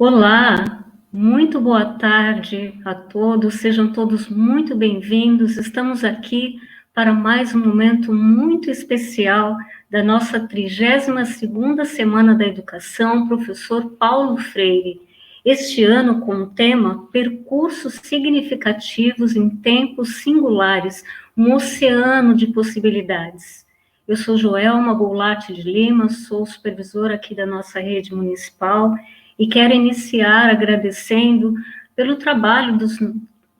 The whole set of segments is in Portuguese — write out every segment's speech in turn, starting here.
Olá, muito boa tarde a todos, sejam todos muito bem-vindos. Estamos aqui para mais um momento muito especial da nossa 32ª Semana da Educação, professor Paulo Freire. Este ano com o tema Percursos Significativos em Tempos Singulares, um oceano de possibilidades. Eu sou Joelma Goulart de Lima, sou supervisora aqui da nossa rede municipal e quero iniciar agradecendo pelo trabalho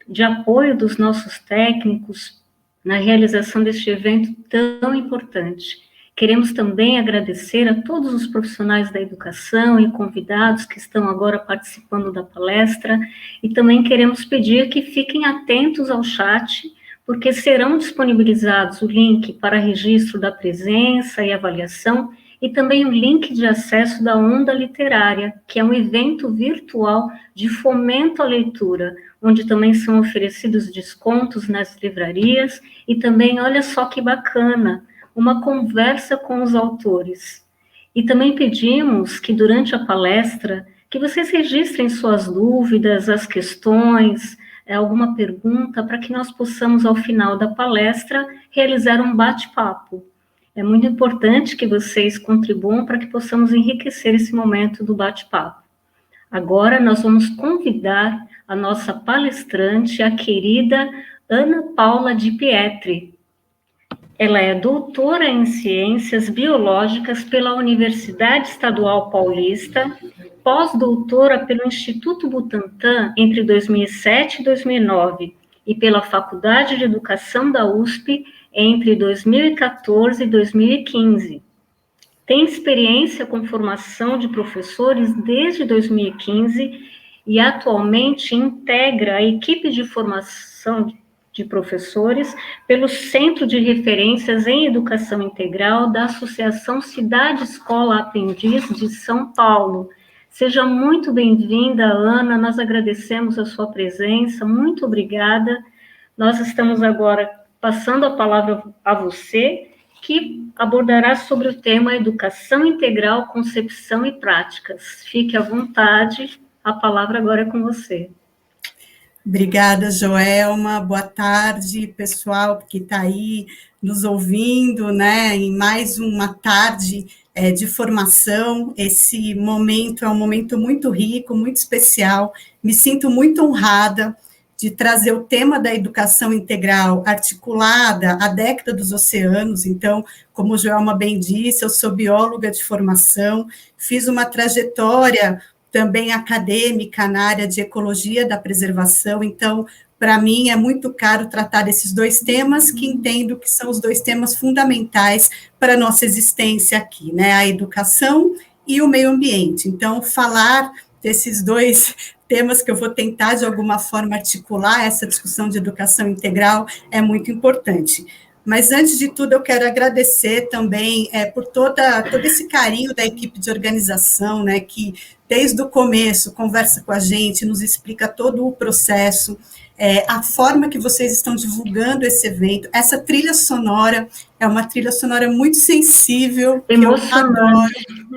de apoio dos nossos técnicos na realização deste evento tão importante. Queremos também agradecer a todos os profissionais da educação e convidados que estão agora participando da palestra, e também queremos pedir que fiquem atentos ao chat, porque serão disponibilizados o link para registro da presença e avaliação, e também o link de acesso da Onda Literária, que é um evento virtual de fomento à leitura, onde também são oferecidos descontos nas livrarias, e também, olha só que bacana, uma conversa com os autores. E também pedimos que durante a palestra, que vocês registrem suas dúvidas, as questões, alguma pergunta, para que nós possamos, ao final da palestra, realizar um bate-papo. É muito importante que vocês contribuam para que possamos enriquecer esse momento do bate-papo. Agora nós vamos convidar a nossa palestrante, a querida Ana Paula Di Pietri. Ela é doutora em Ciências Biológicas pela Universidade Estadual Paulista, pós-doutora pelo Instituto Butantan entre 2007 e 2009 e pela Faculdade de Educação da USP entre 2014 e 2015. Tem experiência com formação de professores desde 2015 e atualmente integra a equipe de formação de professores pelo Centro de Referências em Educação Integral da Associação Cidade Escola Aprendiz de São Paulo. Seja muito bem-vinda, Ana, nós agradecemos a sua presença, muito obrigada. Nós estamos agora passando a palavra a você, que abordará sobre o tema Educação Integral, Concepção e Práticas. Fique à vontade, a palavra agora é com você. Obrigada, Joelma. Boa tarde, pessoal que está aí nos ouvindo, né, em mais uma tarde de formação. Esse momento é um momento muito rico, muito especial. Me sinto muito honrada de trazer o tema da educação integral articulada à década dos oceanos. Então, como Joelma bem disse, eu sou bióloga de formação, fiz uma trajetória também acadêmica na área de ecologia da preservação, então, para mim, é muito caro tratar desses dois temas, que entendo que são os dois temas fundamentais para a nossa existência aqui, né, a educação e o meio ambiente. Então, falar desses dois temas que eu vou tentar, de alguma forma, articular essa discussão de educação integral é muito importante. Mas, antes de tudo, eu quero agradecer também por todo esse carinho da equipe de organização, né, que, desde o começo, conversa com a gente, nos explica todo o processo, a forma que vocês estão divulgando esse evento. Essa trilha sonora é uma trilha sonora muito sensível, que eu adoro,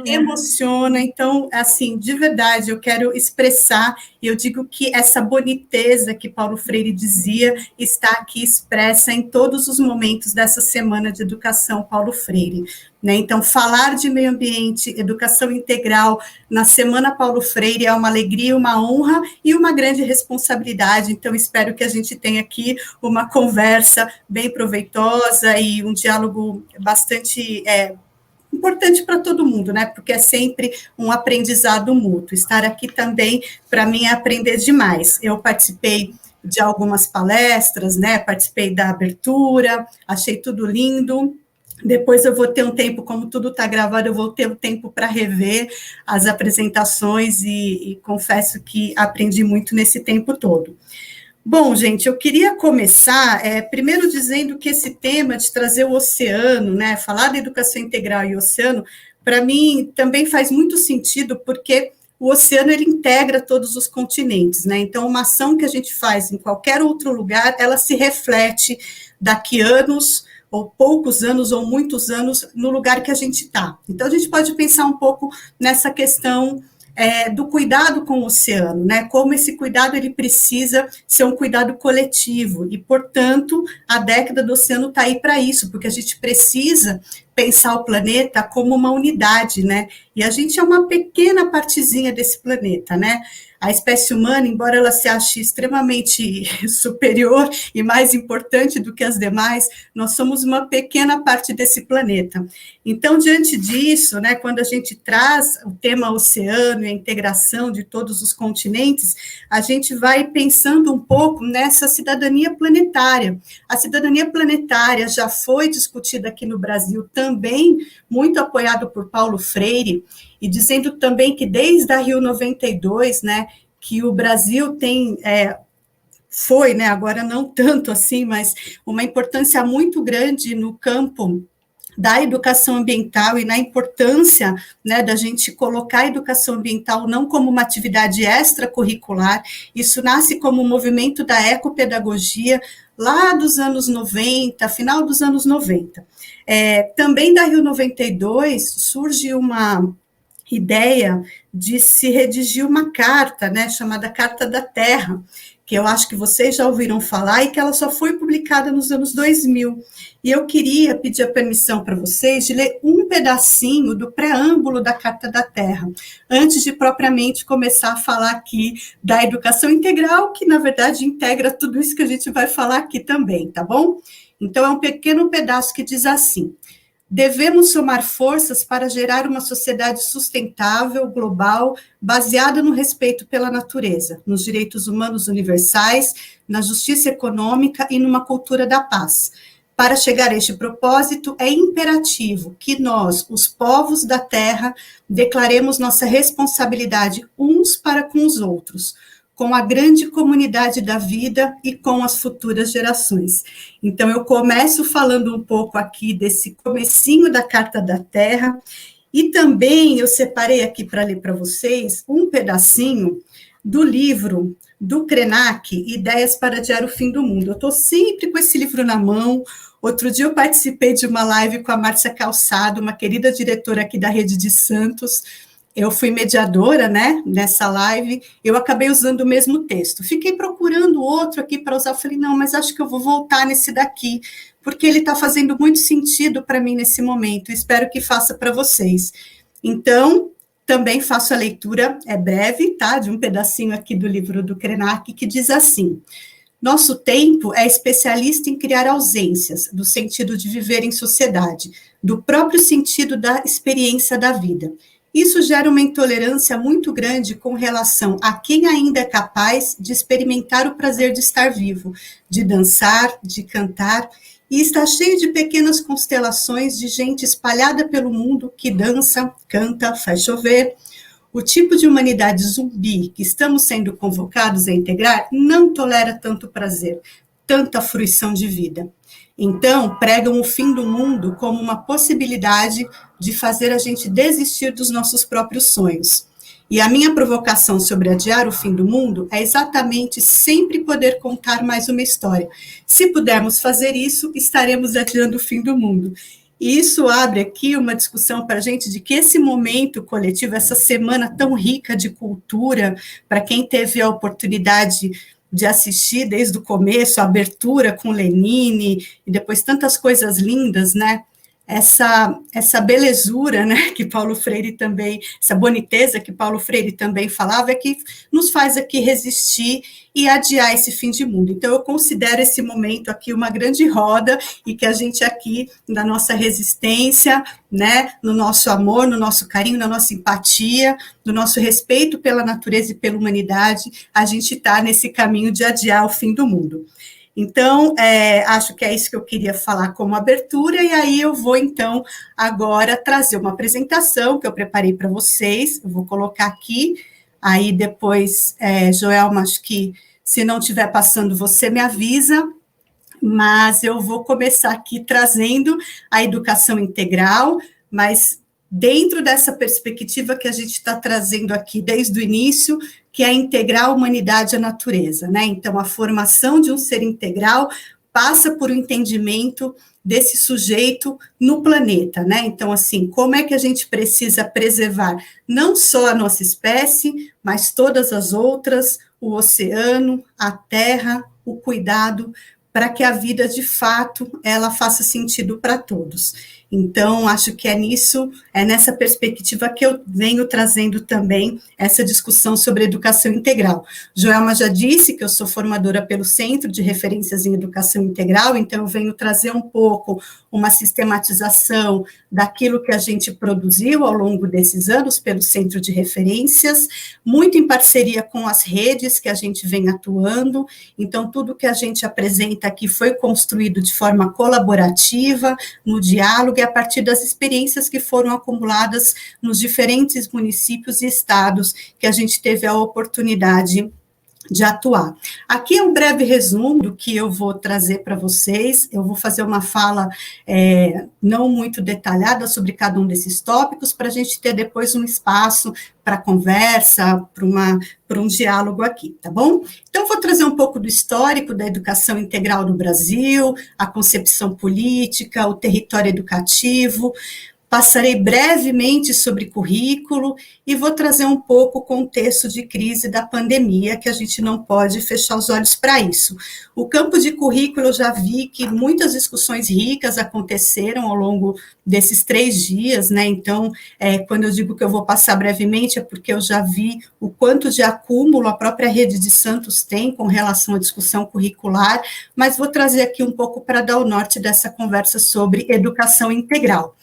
emociona. Então, assim, de verdade, eu quero expressar, e eu digo que essa boniteza que Paulo Freire dizia está aqui expressa em todos os momentos dessa Semana de Educação Paulo Freire, né? Então, falar de meio ambiente, educação integral, na Semana Paulo Freire é uma alegria, uma honra e uma grande responsabilidade. Então, espero que a gente tenha aqui uma conversa bem proveitosa e um diálogo bastante importante para todo mundo, né? Porque é sempre um aprendizado mútuo. Estar aqui também, para mim, é aprender demais. Eu participei de algumas palestras, né? Participei da abertura, achei tudo lindo. Depois eu vou ter um tempo, como tudo está gravado, eu vou ter um tempo para rever as apresentações e confesso que aprendi muito nesse tempo todo. Bom, gente, eu queria começar primeiro dizendo que esse tema de trazer o oceano, né, falar da educação integral e oceano, para mim também faz muito sentido, porque o oceano ele integra todos os continentes, né? Então, uma ação que a gente faz em qualquer outro lugar, ela se reflete daqui anos, ou poucos anos, ou muitos anos, no lugar que a gente está. Então, a gente pode pensar um pouco nessa questão do cuidado com o oceano, né? Como esse cuidado ele precisa ser um cuidado coletivo e, portanto, a década do oceano está aí para isso, porque a gente precisa pensar o planeta como uma unidade, né? E a gente é uma pequena partezinha desse planeta, né? A espécie humana, embora ela se ache extremamente superior e mais importante do que as demais, nós somos uma pequena parte desse planeta. Então, diante disso, né, quando a gente traz o tema oceano e a integração de todos os continentes, a gente vai pensando um pouco nessa cidadania planetária. A cidadania planetária já foi discutida aqui no Brasil também, muito apoiado por Paulo Freire, e dizendo também que desde a Rio 92, né, que o Brasil tem, foi, né, agora não tanto assim, mas uma importância muito grande no campo da educação ambiental e na importância, né, da gente colocar a educação ambiental não como uma atividade extracurricular, isso nasce como um movimento da ecopedagogia lá dos anos 90, final dos anos 90. Também da Rio 92 surge uma ideia de se redigir uma carta, né, chamada Carta da Terra, que eu acho que vocês já ouviram falar e que ela só foi publicada nos anos 2000. E eu queria pedir a permissão para vocês de ler um pedacinho do preâmbulo da Carta da Terra, antes de propriamente começar a falar aqui da educação integral, que na verdade integra tudo isso que a gente vai falar aqui também, tá bom? Então é um pequeno pedaço que diz assim: devemos somar forças para gerar uma sociedade sustentável, global, baseada no respeito pela natureza, nos direitos humanos universais, na justiça econômica e numa cultura da paz. Para chegar a este propósito, é imperativo que nós, os povos da Terra, declaremos nossa responsabilidade uns para com os outros, com a grande comunidade da vida e com as futuras gerações. Então, eu começo falando um pouco aqui desse comecinho da Carta da Terra, e também eu separei aqui para ler para vocês um pedacinho do livro do Krenak, Ideias para Adiar o Fim do Mundo. Eu estou sempre com esse livro na mão. Outro dia eu participei de uma live com a Márcia Calçado, uma querida diretora aqui da Rede de Santos. Eu fui mediadora, né, nessa live, eu acabei usando o mesmo texto. Fiquei procurando outro aqui para usar, eu falei, não, mas acho que eu vou voltar nesse daqui, porque ele está fazendo muito sentido para mim nesse momento, espero que faça para vocês. Então, também faço a leitura, é breve, tá, de um pedacinho aqui do livro do Krenak, que diz assim: nosso tempo é especialista em criar ausências, do sentido de viver em sociedade, do próprio sentido da experiência da vida. Isso gera uma intolerância muito grande com relação a quem ainda é capaz de experimentar o prazer de estar vivo, de dançar, de cantar, e está cheio de pequenas constelações de gente espalhada pelo mundo que dança, canta, faz chover. O tipo de humanidade zumbi que estamos sendo convocados a integrar não tolera tanto prazer, tanta fruição de vida. Então, pregam o fim do mundo como uma possibilidade de fazer a gente desistir dos nossos próprios sonhos. E a minha provocação sobre adiar o fim do mundo é exatamente sempre poder contar mais uma história. Se pudermos fazer isso, estaremos adiando o fim do mundo. E isso abre aqui uma discussão para a gente de que esse momento coletivo, essa semana tão rica de cultura, para quem teve a oportunidade de assistir desde o começo, a abertura com Lenine, e depois tantas coisas lindas, né? Essa belezura, né, que Paulo Freire também, essa boniteza que Paulo Freire também falava, é que nos faz aqui resistir e adiar esse fim de mundo. Então, eu considero esse momento aqui uma grande roda, e que a gente aqui, na nossa resistência, né, no nosso amor, no nosso carinho, na nossa empatia, no nosso respeito pela natureza e pela humanidade, a gente está nesse caminho de adiar o fim do mundo. Então, acho que é isso que eu queria falar como abertura, e aí eu vou, então, agora trazer uma apresentação que eu preparei para vocês, eu vou colocar aqui, aí depois, Joelma, acho que se não estiver passando, você me avisa, mas eu vou começar aqui trazendo a educação integral, mas dentro dessa perspectiva que a gente está trazendo aqui desde o início, que é integrar a humanidade à natureza, né? Então, a formação de um ser integral passa por um entendimento desse sujeito no planeta, né? Então, assim, como é que a gente precisa preservar não só a nossa espécie, mas todas as outras, o oceano, a terra, o cuidado, para que a vida, de fato, ela faça sentido para todos. Então, acho que é nessa perspectiva que eu venho trazendo também essa discussão sobre educação integral. Joelma já disse que eu sou formadora pelo Centro de Referências em Educação Integral, então eu venho trazer um pouco uma sistematização daquilo que a gente produziu ao longo desses anos pelo Centro de Referências, muito em parceria com as redes que a gente vem atuando. Então, tudo que a gente apresenta aqui foi construído de forma colaborativa, no diálogo, e a partir das experiências que foram acumuladas nos diferentes municípios e estados que a gente teve a oportunidade de atuar. Aqui é um breve resumo do que eu vou trazer para vocês. Eu vou fazer uma fala não muito detalhada sobre cada um desses tópicos, para a gente ter depois um espaço para conversa, para um diálogo aqui, tá bom? Então, vou trazer um pouco do histórico da educação integral no Brasil, a concepção política, o território educativo. Passarei brevemente sobre currículo e vou trazer um pouco o contexto de crise da pandemia, que a gente não pode fechar os olhos para isso. O campo de currículo, eu já vi que muitas discussões ricas aconteceram ao longo desses 3 dias, né? Então, quando eu digo que eu vou passar brevemente, é porque eu já vi o quanto de acúmulo a própria Rede de Santos tem com relação à discussão curricular, mas vou trazer aqui um pouco para dar o norte dessa conversa sobre educação integral.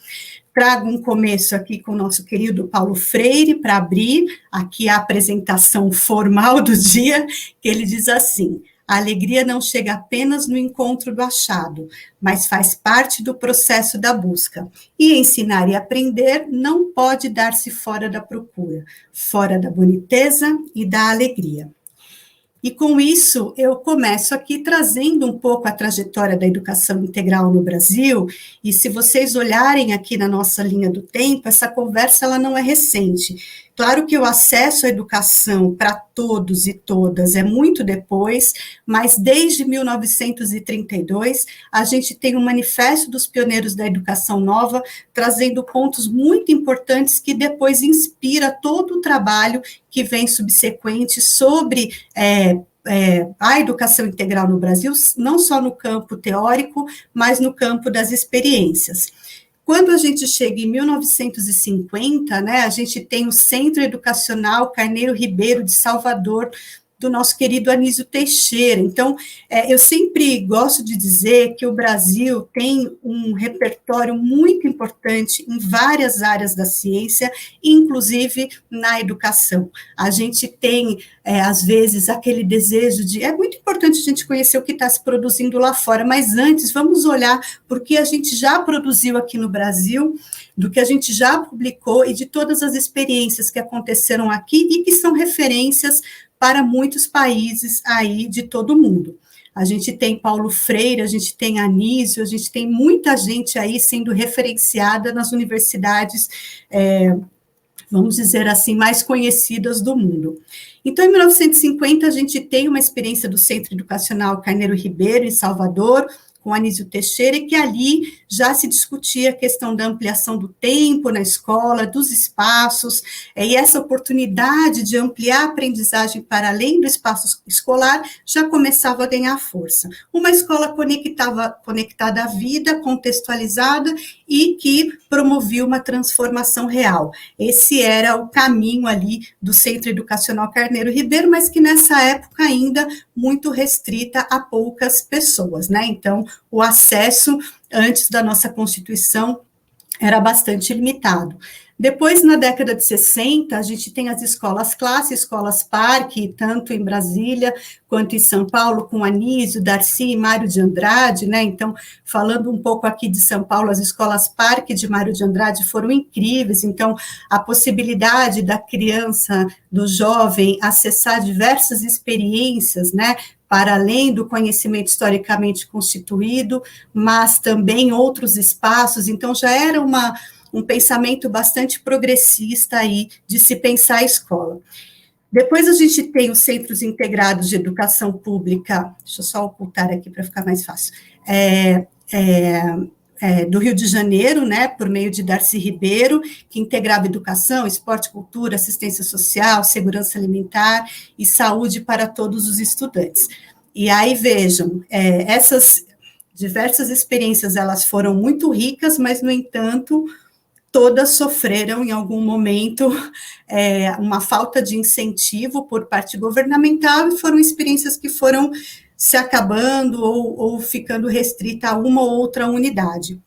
Trago um começo aqui com o nosso querido Paulo Freire, para abrir aqui a apresentação formal do dia, que ele diz assim: a alegria não chega apenas no encontro do achado, mas faz parte do processo da busca. E ensinar e aprender não pode dar-se fora da procura, fora da boniteza e da alegria. E com isso, eu começo aqui trazendo um pouco a trajetória da educação integral no Brasil, e se vocês olharem aqui na nossa linha do tempo, essa conversa ela não é recente. Claro que o acesso à educação para todos e todas é muito depois, mas desde 1932, a gente tem o Manifesto dos Pioneiros da Educação Nova, trazendo pontos muito importantes que depois inspira todo o trabalho que vem subsequente sobre a educação integral no Brasil, não só no campo teórico, mas no campo das experiências. Quando a gente chega em 1950, né, a gente tem o Centro Educacional Carneiro Ribeiro de Salvador, do nosso querido Anísio Teixeira. Então, eu sempre gosto de dizer que o Brasil tem um repertório muito importante em várias áreas da ciência, inclusive na educação. A gente tem, às vezes, aquele desejo de... É muito importante a gente conhecer o que está se produzindo lá fora, mas antes, vamos olhar por que a gente já produziu aqui no Brasil, do que a gente já publicou e de todas as experiências que aconteceram aqui e que são referências para muitos países aí de todo o mundo. A gente tem Paulo Freire, a gente tem Anísio, a gente tem muita gente aí sendo referenciada nas universidades, vamos dizer assim, mais conhecidas do mundo. Então, em 1950, a gente tem uma experiência do Centro Educacional Carneiro Ribeiro, em Salvador, com Anísio Teixeira, e que ali já se discutia a questão da ampliação do tempo na escola, dos espaços, e essa oportunidade de ampliar a aprendizagem para além do espaço escolar já começava a ganhar força. Uma escola conectada à vida, contextualizada, e que promovia uma transformação real. Esse era o caminho ali do Centro Educacional Carneiro Ribeiro, mas que nessa época ainda muito restrita a poucas pessoas, né? Então, o acesso, antes da nossa Constituição, era bastante limitado. Depois, na década de 60, a gente tem as escolas classe, escolas parque, tanto em Brasília quanto em São Paulo, com Anísio, Darcy e Mário de Andrade, né? Então, falando um pouco aqui de São Paulo, as escolas parque de Mário de Andrade foram incríveis. Então, a possibilidade da criança, do jovem, acessar diversas experiências, né? Para além do conhecimento historicamente constituído, mas também outros espaços. Então, já era um pensamento bastante progressista aí de se pensar a escola. Depois a gente tem os Centros Integrados de Educação Pública, deixa eu só ocultar aqui para ficar mais fácil, do Rio de Janeiro, né, por meio de Darcy Ribeiro, que integrava educação, esporte, cultura, assistência social, segurança alimentar e saúde para todos os estudantes. E aí, vejam, essas diversas experiências, elas foram muito ricas, mas, no entanto, todas sofreram, em algum momento, uma falta de incentivo por parte governamental, e foram experiências que foram se acabando ou ficando restrita a uma ou outra unidade.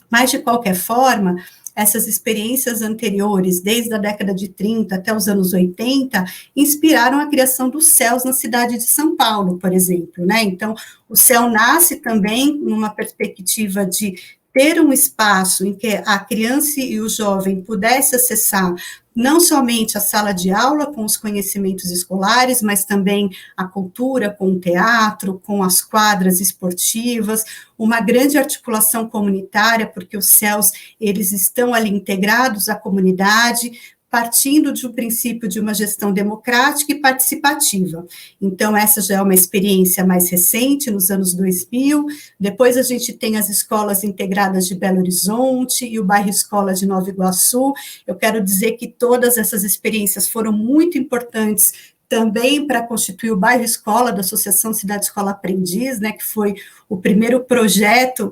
Mas, de qualquer forma, essas experiências anteriores, desde a década de 30 até os anos 80, inspiraram a criação dos CELs na cidade de São Paulo, por exemplo, né? Então, o CEL nasce também numa perspectiva de ter um espaço em que a criança e o jovem pudesse acessar não somente a sala de aula com os conhecimentos escolares, mas também a cultura com o teatro, com as quadras esportivas, uma grande articulação comunitária, porque os CELs, eles estão ali integrados à comunidade, partindo de um princípio de uma gestão democrática e participativa. Então, essa já é uma experiência mais recente, nos anos 2000, depois a gente tem as escolas integradas de Belo Horizonte e o bairro Escola de Nova Iguaçu. Eu quero dizer que todas essas experiências foram muito importantes também para constituir o bairro Escola da Associação Cidade Escola Aprendiz, né, que foi o primeiro projeto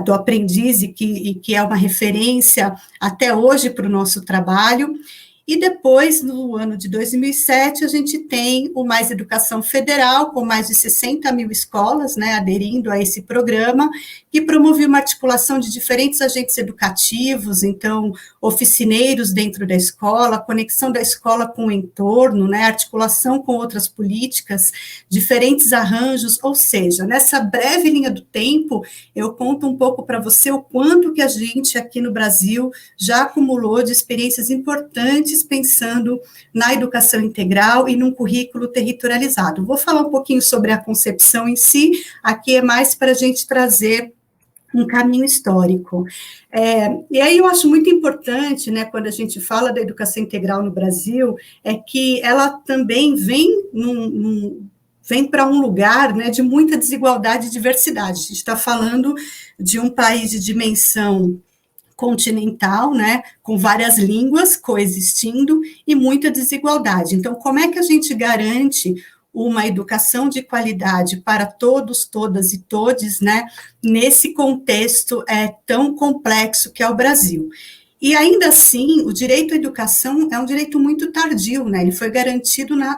do Aprendiz e que é uma referência até hoje para o nosso trabalho. E depois, no ano de 2007, a gente tem o Mais Educação Federal, com mais de 60 mil escolas, né, aderindo a esse programa, que promoveu uma articulação de diferentes agentes educativos, então, oficineiros dentro da escola, conexão da escola com o entorno, né, articulação com outras políticas, diferentes arranjos, ou seja, nessa breve linha do tempo, eu conto um pouco para você o quanto que a gente aqui no Brasil já acumulou de experiências importantes pensando na educação integral e num currículo territorializado. Vou falar um pouquinho sobre a concepção em si, aqui é mais para a gente trazer um caminho histórico. E aí eu acho muito importante, né, quando a gente fala da educação integral no Brasil, é que ela também vem para um lugar, né, de muita desigualdade e diversidade. A gente está falando de um país de dimensão continental, né, com várias línguas coexistindo e muita desigualdade. Então, como é que a gente garante uma educação de qualidade para todos, todas e todes, né, nesse contexto tão complexo que é o Brasil? E ainda assim, o direito à educação é um direito muito tardio, né? Ele foi garantido na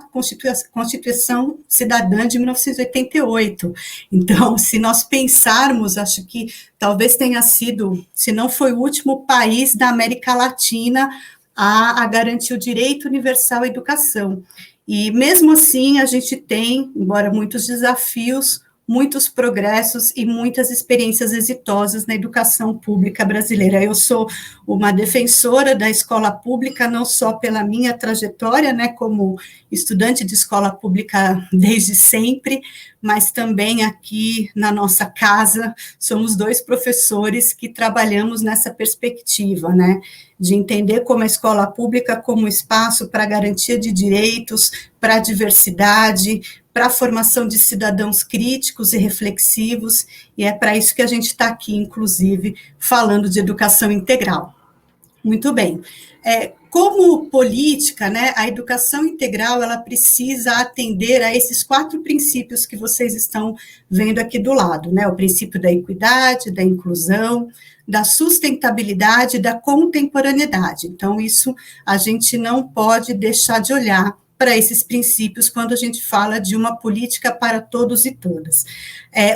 Constituição Cidadã de 1988. Então, se nós pensarmos, acho que talvez tenha sido, se não foi o último país da América Latina a garantir o direito universal à educação. E mesmo assim, a gente tem, embora muitos desafios, muitos progressos e muitas experiências exitosas na educação pública brasileira. Eu sou uma defensora da escola pública, não só pela minha trajetória, né, como estudante de escola pública desde sempre, mas também aqui na nossa casa, somos 2 professores que trabalhamos nessa perspectiva, né, de entender como a escola pública como espaço para garantia de direitos, para a diversidade, para a formação de cidadãos críticos e reflexivos, e é para isso que a gente está aqui, inclusive, falando de educação integral. Muito bem. Como política, né, a educação integral, ela precisa atender a esses 4 princípios que vocês estão vendo aqui do lado, né, o princípio da equidade, da inclusão, da sustentabilidade e da contemporaneidade. Então, isso a gente não pode deixar de olhar para esses princípios quando a gente fala de uma política para todos e todas.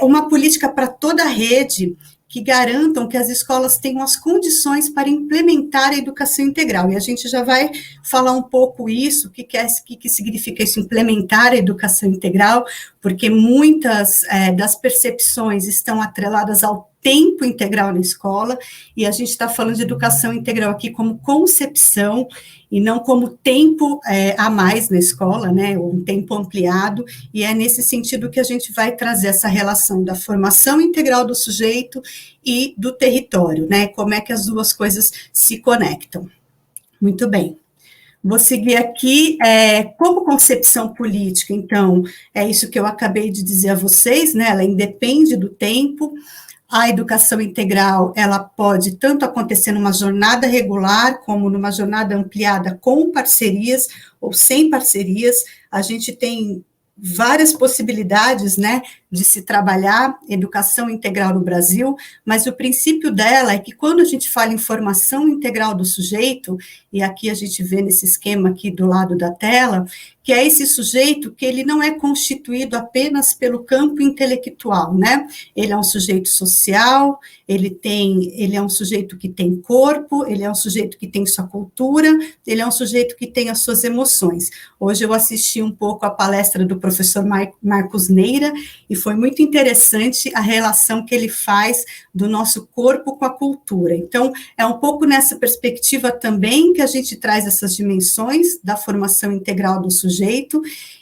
Uma política para toda a rede que garantam que as escolas tenham as condições para implementar a educação integral. E a gente já vai falar um pouco isso, o que significa isso, implementar a educação integral, porque muitas das percepções estão atreladas ao tempo integral na escola, e a gente está falando de educação integral aqui como concepção, e não como tempo a mais na escola, né, ou um tempo ampliado, e é nesse sentido que a gente vai trazer essa relação da formação integral do sujeito e do território, né, como é que as duas coisas se conectam. Muito bem. Vou seguir aqui, como concepção política, então, é isso que eu acabei de dizer a vocês, né, ela independe do tempo. A educação integral, ela pode tanto acontecer numa jornada regular, como numa jornada ampliada com parcerias ou sem parcerias. A gente tem várias possibilidades, né, de se trabalhar educação integral no Brasil, mas o princípio dela é que quando a gente fala em formação integral do sujeito, e aqui a gente vê nesse esquema aqui do lado da tela, que é esse sujeito que ele não é constituído apenas pelo campo intelectual, né? Ele é um sujeito social, ele é um sujeito que tem corpo, ele é um sujeito que tem sua cultura, ele é um sujeito que tem as suas emoções. Hoje eu assisti um pouco a palestra do professor Marcos Neira, e foi muito interessante a relação que ele faz do nosso corpo com a cultura. Então, é um pouco nessa perspectiva também que a gente traz essas dimensões da formação integral do sujeito,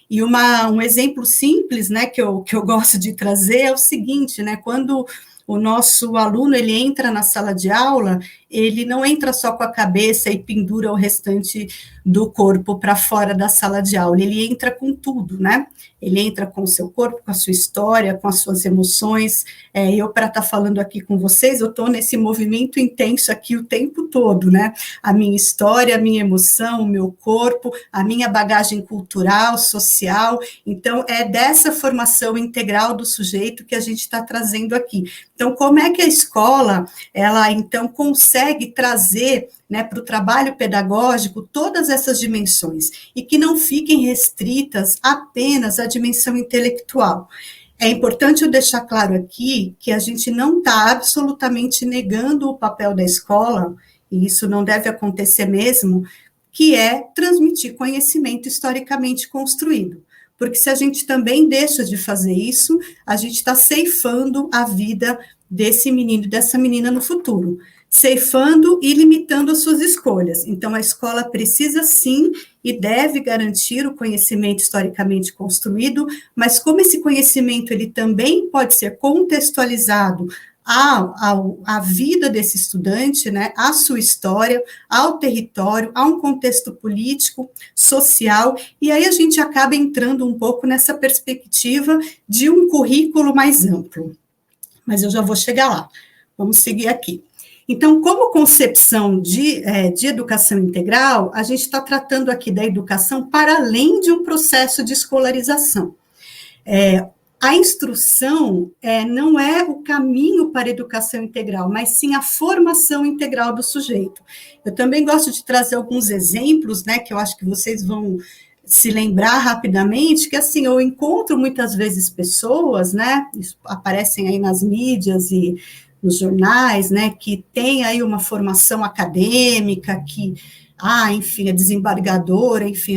e um exemplo simples, né, que eu gosto de trazer é o seguinte, né, quando o nosso aluno, ele entra na sala de aula, ele não entra só com a cabeça e pendura o restante do corpo para fora da sala de aula, ele entra com tudo, né? Ele entra com o seu corpo, com a sua história, com as suas emoções. Eu, para estar falando aqui com vocês, eu estou nesse movimento intenso aqui o tempo todo, né? A minha história, a minha emoção, o meu corpo, a minha bagagem cultural, social. Então, é dessa formação integral do sujeito que a gente está trazendo aqui. Então, como é que a escola, ela, então, consegue trazer, né, para o trabalho pedagógico todas essas dimensões, e que não fiquem restritas apenas à dimensão intelectual. É importante eu deixar claro aqui que a gente não está absolutamente negando o papel da escola, e isso não deve acontecer mesmo, que é transmitir conhecimento historicamente construído. Porque se a gente também deixa de fazer isso, a gente está ceifando a vida desse menino e dessa menina no futuro, ceifando e limitando as suas escolhas. Então, a escola precisa, sim, e deve garantir o conhecimento historicamente construído, mas como esse conhecimento ele também pode ser contextualizado à vida desse estudante, né, à sua história, ao território, a um contexto político, social, e aí a gente acaba entrando um pouco nessa perspectiva de um currículo mais amplo. Mas eu já vou chegar lá. Vamos seguir aqui. Então, como concepção de educação integral, a gente está tratando aqui da educação para além de um processo de escolarização. A instrução não é o caminho para a educação integral, mas sim a formação integral do sujeito. Eu também gosto de trazer alguns exemplos, né, que eu acho que vocês vão se lembrar rapidamente, que assim, eu encontro muitas vezes pessoas, né, aparecem aí nas mídias e nos jornais, né, que tem aí uma formação acadêmica, que, enfim, é desembargadora, enfim,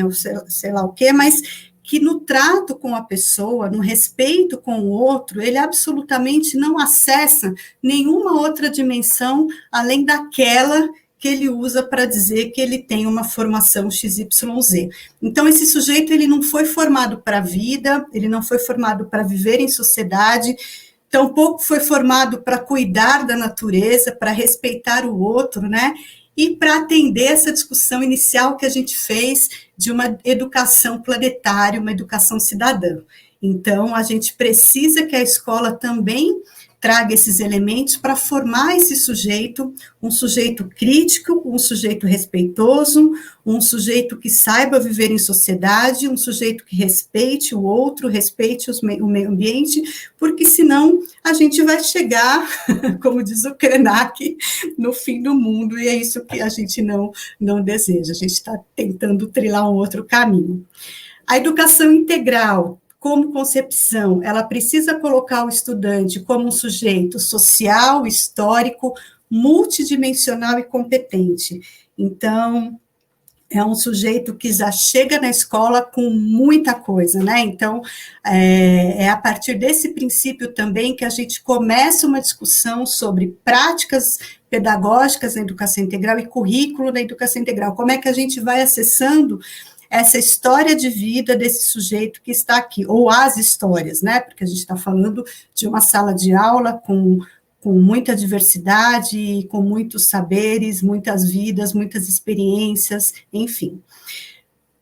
sei lá o quê, mas que no trato com a pessoa, no respeito com o outro, ele absolutamente não acessa nenhuma outra dimensão além daquela que ele usa para dizer que ele tem uma formação XYZ. Então, esse sujeito, ele não foi formado para a vida, ele não foi formado para viver em sociedade, tampouco foi formado para cuidar da natureza, para respeitar o outro, né? E para atender essa discussão inicial que a gente fez de uma educação planetária, uma educação cidadã. Então, a gente precisa que a escola também traga esses elementos para formar esse sujeito, um sujeito crítico, um sujeito respeitoso, um sujeito que saiba viver em sociedade, um sujeito que respeite o outro, respeite o meio ambiente, porque senão a gente vai chegar, como diz o Krenak, no fim do mundo, e é isso que a gente não deseja, a gente está tentando trilhar um outro caminho. A educação integral, como concepção, ela precisa colocar o estudante como um sujeito social, histórico, multidimensional e competente. Então, é um sujeito que já chega na escola com muita coisa, né? Então, é a partir desse princípio também que a gente começa uma discussão sobre práticas pedagógicas na educação integral e currículo na educação integral. Como é que a gente vai acessando essa história de vida desse sujeito que está aqui, ou as histórias, né? Porque a gente está falando de uma sala de aula com muita diversidade, com muitos saberes, muitas vidas, muitas experiências, enfim.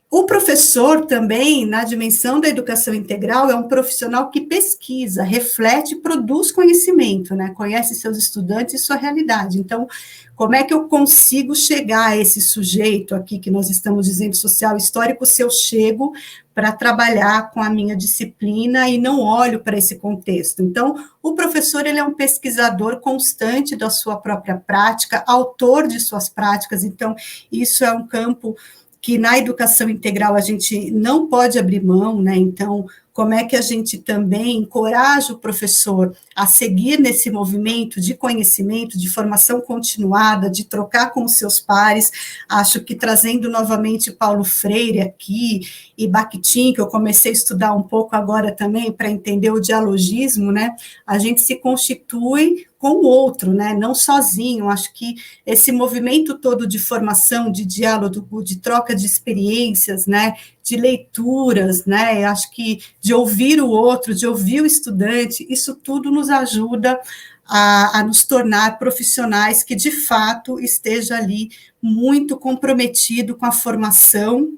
O professor também, na dimensão da educação integral, é um profissional que pesquisa, reflete, produz conhecimento, né? Conhece seus estudantes e sua realidade. Então, como é que eu consigo chegar a esse sujeito aqui, que nós estamos dizendo social histórico, se eu chego para trabalhar com a minha disciplina e não olho para esse contexto? Então, o professor, ele é um pesquisador constante da sua própria prática, autor de suas práticas, então, isso é um campo que na educação integral a gente não pode abrir mão, né? Então, como é que a gente também encoraja o professor a seguir nesse movimento de conhecimento, de formação continuada, de trocar com os seus pares? Acho que trazendo novamente Paulo Freire aqui e Bakhtin, que eu comecei a estudar um pouco agora também para entender o dialogismo, né? A gente se constitui com o outro, né? Não sozinho. Acho que esse movimento todo de formação, de diálogo, de troca de experiências, né? De leituras, né? Acho que de ouvir o outro, de ouvir o estudante, isso tudo nos ajuda a nos tornar profissionais que, de fato, esteja ali muito comprometido com a formação,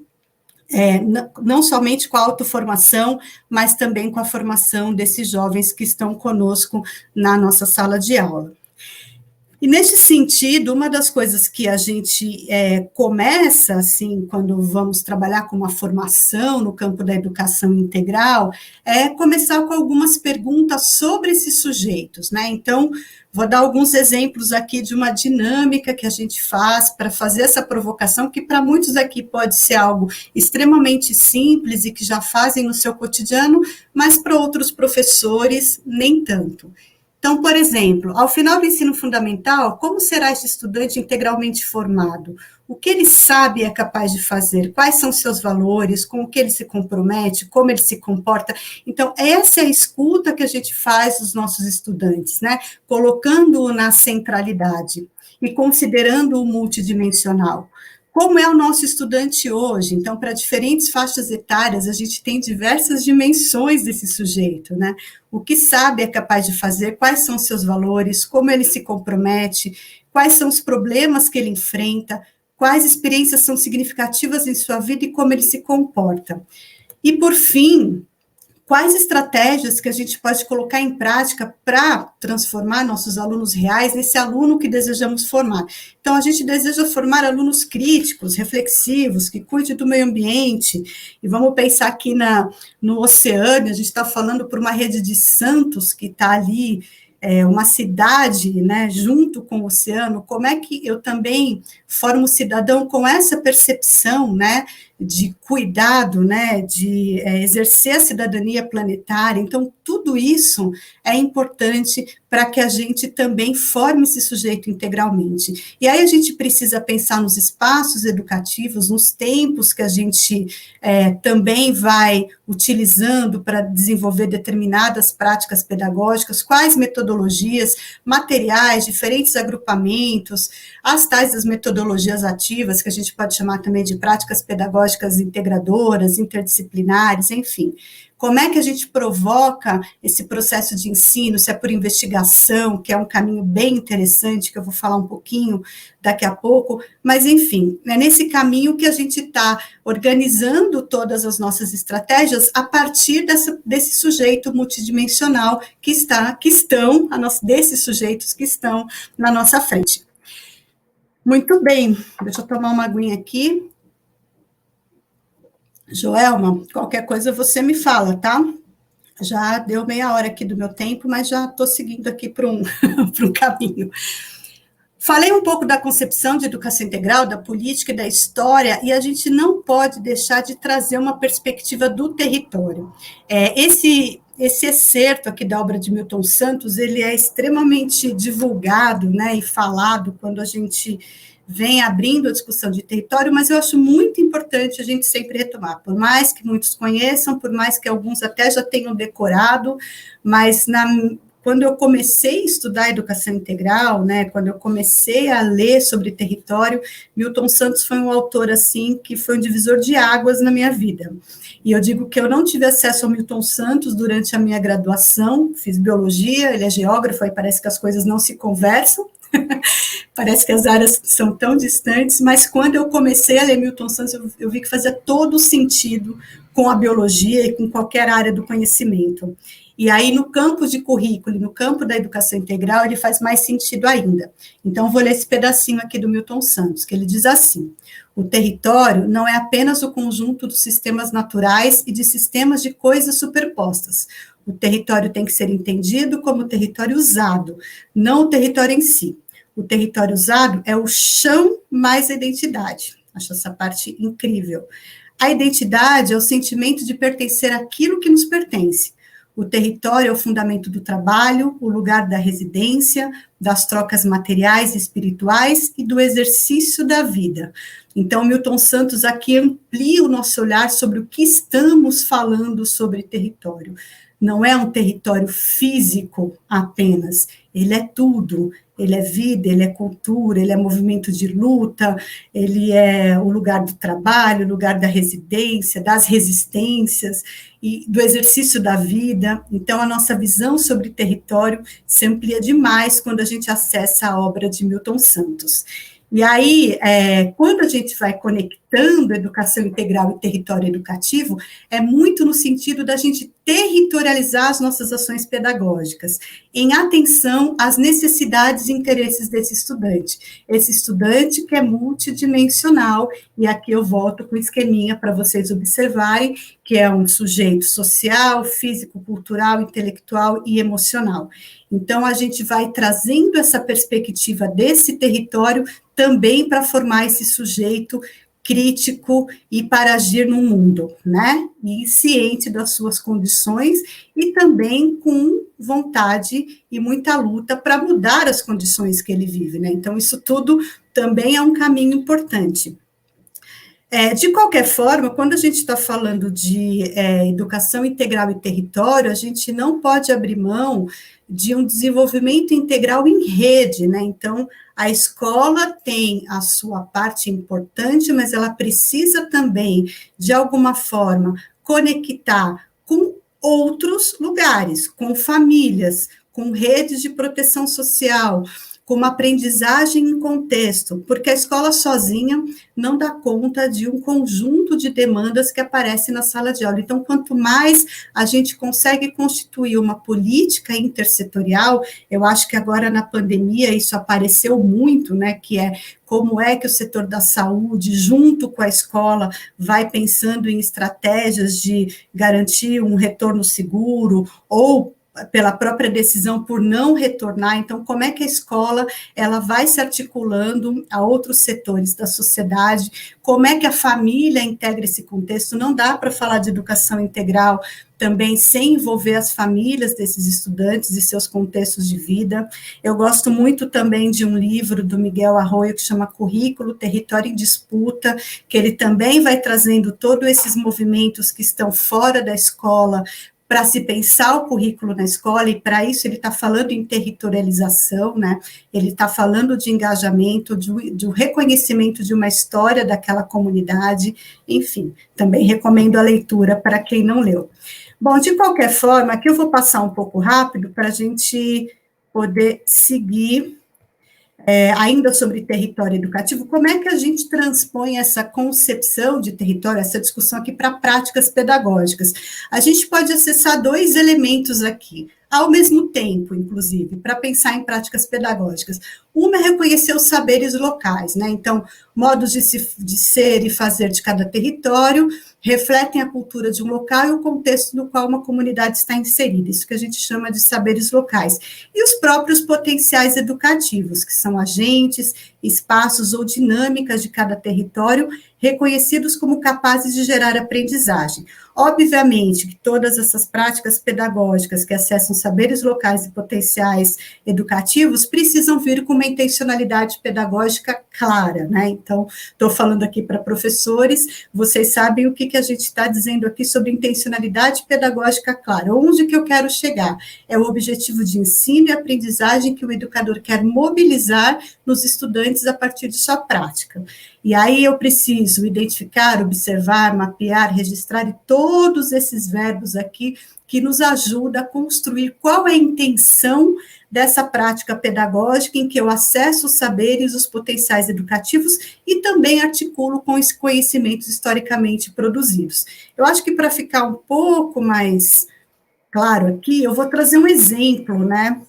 não somente com a autoformação, mas também com a formação desses jovens que estão conosco na nossa sala de aula. E, nesse sentido, uma das coisas que a gente começa, assim, quando vamos trabalhar com uma formação no campo da educação integral, é começar com algumas perguntas sobre esses sujeitos, né? Então, vou dar alguns exemplos aqui de uma dinâmica que a gente faz para fazer essa provocação, que para muitos aqui pode ser algo extremamente simples e que já fazem no seu cotidiano, mas para outros professores, nem tanto. Então, por exemplo, ao final do ensino fundamental, como será esse estudante integralmente formado? O que ele sabe e é capaz de fazer? Quais são seus valores? Com o que ele se compromete? Como ele se comporta? Então, essa é a escuta que a gente faz dos nossos estudantes, né? Colocando-o na centralidade e considerando o multidimensional. Como é o nosso estudante hoje? Então, para diferentes faixas etárias, a gente tem diversas dimensões desse sujeito, né? O que sabe é capaz de fazer, quais são os seus valores, como ele se compromete, quais são os problemas que ele enfrenta, quais experiências são significativas em sua vida e como ele se comporta. E, por fim, quais estratégias que a gente pode colocar em prática para transformar nossos alunos reais nesse aluno que desejamos formar. Então, a gente deseja formar alunos críticos, reflexivos, que cuidem do meio ambiente, e vamos pensar aqui no oceano, a gente está falando por uma rede de Santos que está ali, uma cidade, né, junto com o oceano, como é que eu também formo cidadão com essa percepção, né, de cuidado, né, de exercer a cidadania planetária. Então, tudo isso é importante para que a gente também forme esse sujeito integralmente. E aí a gente precisa pensar nos espaços educativos, nos tempos que a gente também vai utilizando para desenvolver determinadas práticas pedagógicas, quais metodologias, materiais, diferentes agrupamentos, as tais das metodologias ativas, que a gente pode chamar também de práticas pedagógicas integradoras, interdisciplinares, enfim. Como é que a gente provoca esse processo de ensino, se é por investigação, que é um caminho bem interessante, que eu vou falar um pouquinho daqui a pouco, mas, enfim, é nesse caminho que a gente está organizando todas as nossas estratégias a partir desse sujeito multidimensional desses sujeitos que estão na nossa frente. Muito bem, deixa eu tomar uma aguinha aqui. Joelma, qualquer coisa você me fala, tá? Já deu meia hora aqui do meu tempo, mas já estou seguindo aqui para um caminho. Falei um pouco da concepção de educação integral, da política e da história, e a gente não pode deixar de trazer uma perspectiva do território. Esse excerto aqui da obra de Milton Santos, ele é extremamente divulgado, né, e falado quando a gente vem abrindo a discussão de território, mas eu acho muito importante a gente sempre retomar, por mais que muitos conheçam, por mais que alguns até já tenham decorado, mas quando eu comecei a estudar educação integral, né, quando eu comecei a ler sobre território, Milton Santos foi um autor, assim, que foi um divisor de águas na minha vida. E eu digo que eu não tive acesso ao Milton Santos durante a minha graduação, fiz biologia, ele é geógrafo, aí parece que as coisas não se conversam, Parece que as áreas são tão distantes, mas quando eu comecei a ler Milton Santos, eu vi que fazia todo sentido com a biologia e com qualquer área do conhecimento. E aí, no campo de currículo, no campo da educação integral, ele faz mais sentido ainda. Então, vou ler esse pedacinho aqui do Milton Santos, que ele diz assim: o território não é apenas o conjunto dos sistemas naturais e de sistemas de coisas superpostas. O território tem que ser entendido como território usado, não o território em si. O território usado é o chão mais a identidade. Acho essa parte incrível. A identidade é o sentimento de pertencer àquilo que nos pertence. O território é o fundamento do trabalho, o lugar da residência, das trocas materiais e espirituais e do exercício da vida. Então, Milton Santos aqui amplia o nosso olhar sobre o que estamos falando sobre território. Não é um território físico apenas, ele é tudo. Ele é vida, ele é cultura, ele é movimento de luta, ele é o lugar do trabalho, o lugar da residência, das resistências e do exercício da vida. Então, a nossa visão sobre território se amplia demais quando a gente acessa a obra de Milton Santos. E aí, quando a gente vai conectando educação integral e território educativo, é muito no sentido da gente territorializar as nossas ações pedagógicas, em atenção às necessidades e interesses desse estudante. Esse estudante que é multidimensional, e aqui eu volto com o esqueminha para vocês observarem, que é um sujeito social, físico, cultural, intelectual e emocional. Então, a gente vai trazendo essa perspectiva desse território também para formar esse sujeito crítico e para agir no mundo, né? E ciente das suas condições e também com vontade e muita luta para mudar as condições que ele vive, né? Então, isso tudo também é um caminho importante. De qualquer forma, quando a gente está falando de educação integral e território, a gente não pode abrir mão de um desenvolvimento integral em rede, né? Então, a escola tem a sua parte importante, mas ela precisa também, de alguma forma, conectar com outros lugares, com famílias, com redes de proteção social, com uma aprendizagem em contexto, porque a escola sozinha não dá conta de um conjunto de demandas que aparecem na sala de aula. Então, quanto mais a gente consegue constituir uma política intersetorial, eu acho que agora na pandemia isso apareceu muito, né, que é como é que o setor da saúde, junto com a escola, vai pensando em estratégias de garantir um retorno seguro, ou pela própria decisão por não retornar. Então, como é que a escola ela vai se articulando a outros setores da sociedade, como é que a família integra esse contexto? Não dá para falar de educação integral também sem envolver as famílias desses estudantes e seus contextos de vida. Eu gosto muito também de um livro do Miguel Arroyo que chama Currículo, Território em Disputa, que ele também vai trazendo todos esses movimentos que estão fora da escola, para se pensar o currículo na escola, e para isso ele está falando em territorialização, né? Ele está falando de engajamento, de um reconhecimento de uma história daquela comunidade, enfim, também recomendo a leitura para quem não leu. Bom, de qualquer forma, aqui eu vou passar um pouco rápido para a gente poder seguir. Ainda sobre território educativo, como é que a gente transpõe essa concepção de território, essa discussão aqui para práticas pedagógicas? A gente pode acessar dois elementos aqui, ao mesmo tempo, inclusive, para pensar em práticas pedagógicas. Uma é reconhecer os saberes locais, né? Então, modos de ser e fazer de cada território refletem a cultura de um local e o contexto no qual uma comunidade está inserida, isso que a gente chama de saberes locais. E os próprios potenciais educativos, que são agentes, espaços ou dinâmicas de cada território, reconhecidos como capazes de gerar aprendizagem. Obviamente que todas essas práticas pedagógicas que acessam saberes locais e potenciais educativos precisam vir com uma intencionalidade pedagógica clara, né? Então, estou falando aqui para professores, vocês sabem o que a gente está dizendo aqui sobre intencionalidade pedagógica clara. Onde que eu quero chegar? É o objetivo de ensino e aprendizagem que o educador quer mobilizar nos estudantes estudantes a partir de sua prática. E aí eu preciso identificar, observar, mapear, registrar, e todos esses verbos aqui que nos ajudam a construir qual é a intenção dessa prática pedagógica em que eu acesso os saberes, os potenciais educativos e também articulo com os conhecimentos historicamente produzidos. Eu acho que para ficar um pouco mais claro aqui, eu vou trazer um exemplo, né?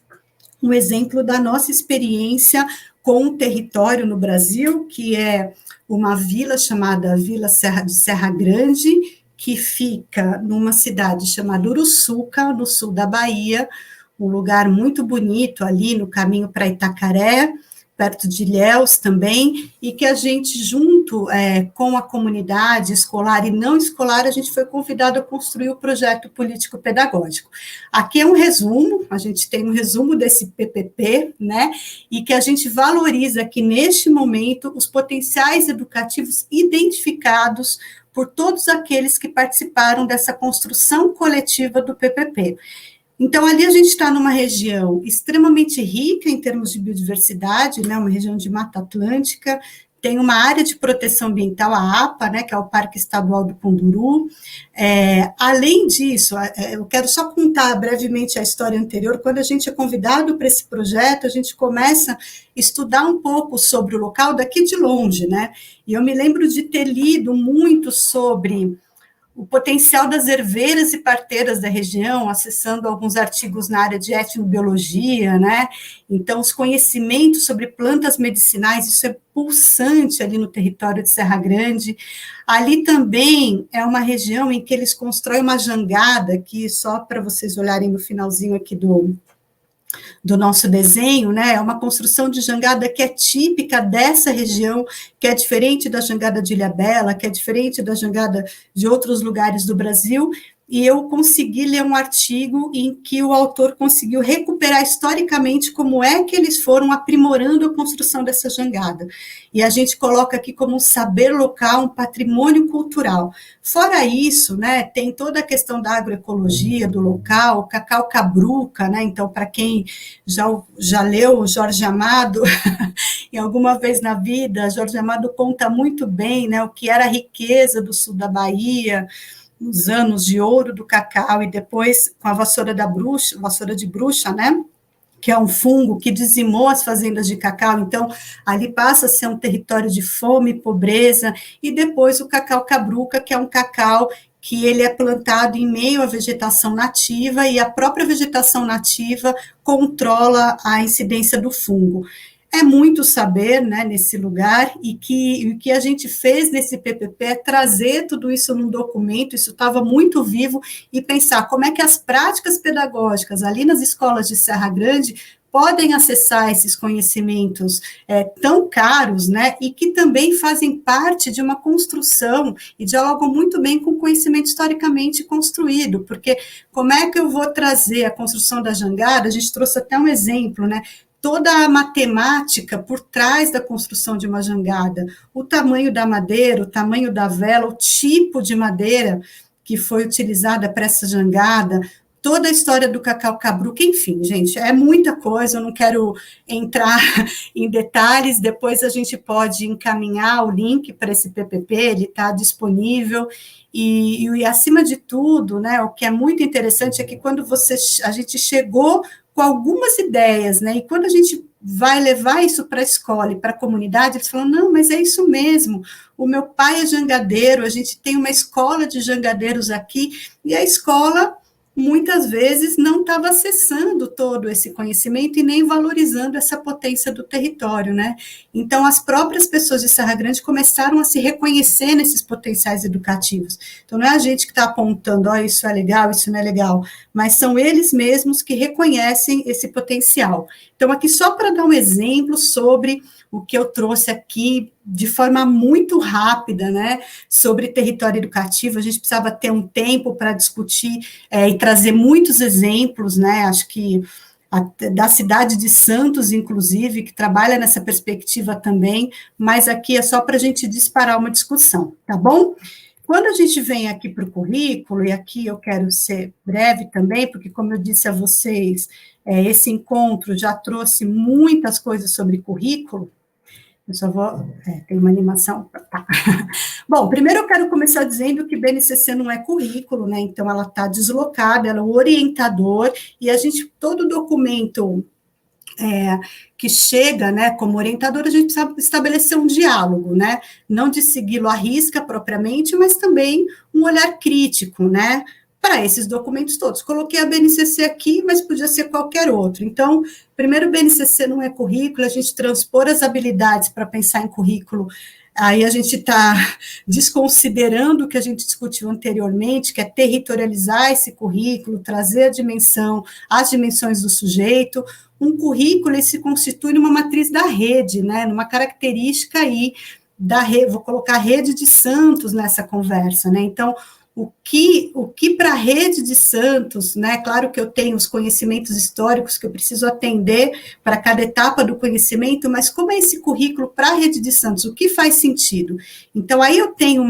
Um exemplo da nossa experiência com o território no Brasil, que é uma vila chamada Vila Serra de Serra Grande, que fica numa cidade chamada Uruçuca, no sul da Bahia, um lugar muito bonito ali no caminho para Itacaré, perto de Ilhéus também, e que a gente, junto com a comunidade escolar e não escolar, a gente foi convidado a construir o projeto político-pedagógico. Aqui é um resumo, a gente tem um resumo desse PPP, né, e que a gente valoriza aqui, neste momento, os potenciais educativos identificados por todos aqueles que participaram dessa construção coletiva do PPP. Então, ali a gente está numa região extremamente rica em termos de biodiversidade, né, uma região de Mata Atlântica, tem uma área de proteção ambiental, a APA, né, que é o Parque Estadual do Punduru. Além disso, eu quero só contar brevemente a história anterior. Quando a gente é convidado para esse projeto, a gente começa a estudar um pouco sobre o local daqui de longe, né, e eu me lembro de ter lido muito sobre o potencial das herveiras e parteiras da região, acessando alguns artigos na área de etnobiologia, né? Então, os conhecimentos sobre plantas medicinais, isso é pulsante ali no território de Serra Grande. Ali também é uma região em que eles constroem uma jangada, que só para vocês olharem no finalzinho aqui do nosso desenho, né, é uma construção de jangada que é típica dessa região, que é diferente da jangada de Ilhabela, que é diferente da jangada de outros lugares do Brasil, e eu consegui ler um artigo em que o autor conseguiu recuperar historicamente como é que eles foram aprimorando a construção dessa jangada. E a gente coloca aqui como um saber local, um patrimônio cultural. Fora isso, né, tem toda a questão da agroecologia do local, o cacau cabruca, né, então, para quem já leu o Jorge Amado, em alguma vez na vida, Jorge Amado conta muito bem, né, o que era a riqueza do sul da Bahia, nos anos de ouro do cacau, e depois com a vassoura de bruxa, né, que é um fungo que dizimou as fazendas de cacau, então ali passa a ser um território de fome e pobreza, e depois o cacau cabruca, que é um cacau que ele é plantado em meio à vegetação nativa, e a própria vegetação nativa controla a incidência do fungo. É muito saber, né, nesse lugar, e o que a gente fez nesse PPP é trazer tudo isso num documento, isso estava muito vivo, e pensar como é que as práticas pedagógicas ali nas escolas de Serra Grande podem acessar esses conhecimentos tão caros, né, e que também fazem parte de uma construção e dialogam muito bem com o conhecimento historicamente construído, porque como é que eu vou trazer a construção da jangada? A gente trouxe até um exemplo, né, toda a matemática por trás da construção de uma jangada, o tamanho da madeira, o tamanho da vela, o tipo de madeira que foi utilizada para essa jangada, toda a história do cacau cabruca, enfim, gente, é muita coisa, eu não quero entrar em detalhes, depois a gente pode encaminhar o link para esse PPP, ele está disponível, e acima de tudo, né, o que é muito interessante é que quando a gente chegou com algumas ideias, né, e quando a gente vai levar isso para a escola e para a comunidade, eles falam, não, mas é isso mesmo, o meu pai é jangadeiro, a gente tem uma escola de jangadeiros aqui, e a escola muitas vezes não estava acessando todo esse conhecimento e nem valorizando essa potência do território, né? Então, as próprias pessoas de Serra Grande começaram a se reconhecer nesses potenciais educativos. Então, não é a gente que está apontando, isso é legal, isso não é legal, mas são eles mesmos que reconhecem esse potencial. Então, aqui só para dar um exemplo sobre o que eu trouxe aqui de forma muito rápida, né, sobre território educativo, a gente precisava ter um tempo para discutir e trazer muitos exemplos, né, acho que da cidade de Santos, inclusive, que trabalha nessa perspectiva também, mas aqui é só para a gente disparar uma discussão, tá bom? Quando a gente vem aqui para o currículo, e aqui eu quero ser breve também, porque, como eu disse a vocês, esse encontro já trouxe muitas coisas sobre currículo, Eu só vou... tem uma animação... Tá. Bom, primeiro eu quero começar dizendo que BNCC não é currículo, né? Então, ela está deslocada, ela é o orientador, e a gente, todo documento que chega, né, como orientador, a gente precisa estabelecer um diálogo, né? Não de segui-lo à risca propriamente, mas também um olhar crítico, né? Para esses documentos todos. Coloquei a BNCC aqui, mas podia ser qualquer outro. Então, primeiro, o BNCC não é currículo, a gente transpor as habilidades para pensar em currículo, aí a gente está desconsiderando o que a gente discutiu anteriormente, que é territorializar esse currículo, trazer a dimensão, as dimensões do sujeito. Um currículo, ele se constitui numa matriz da rede, né, numa característica aí da rede, vou colocar a rede de Santos nessa conversa, né, então, o que para a rede de Santos, né, claro que eu tenho os conhecimentos históricos que eu preciso atender para cada etapa do conhecimento, mas como é esse currículo para a rede de Santos, o que faz sentido? Então, aí eu tenho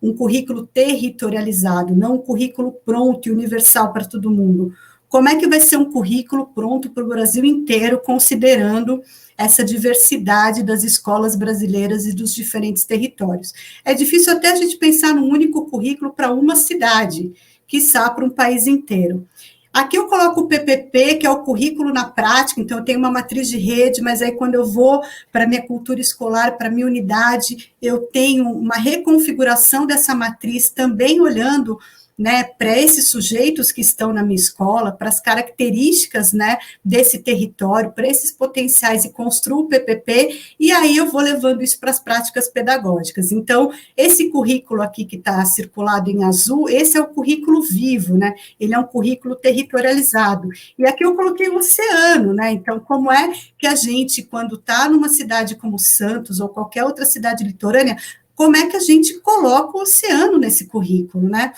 um currículo territorializado, não um currículo pronto e universal para todo mundo. Como é que vai ser um currículo pronto para o Brasil inteiro, considerando essa diversidade das escolas brasileiras e dos diferentes territórios? É difícil até a gente pensar num único currículo para uma cidade, quiçá para um país inteiro. Aqui eu coloco o PPP, que é o currículo na prática, então eu tenho uma matriz de rede, mas aí quando eu vou para a minha cultura escolar, para a minha unidade, eu tenho uma reconfiguração dessa matriz, também olhando, né, para esses sujeitos que estão na minha escola, para as características, né, desse território, para esses potenciais, e construo o PPP, e aí eu vou levando isso para as práticas pedagógicas. Então, esse currículo aqui que está circulado em azul, esse é o currículo vivo, né, ele é um currículo territorializado. E aqui eu coloquei o oceano, né, então, como é que a gente, quando está numa cidade como Santos, ou qualquer outra cidade litorânea, como é que a gente coloca o oceano nesse currículo, né?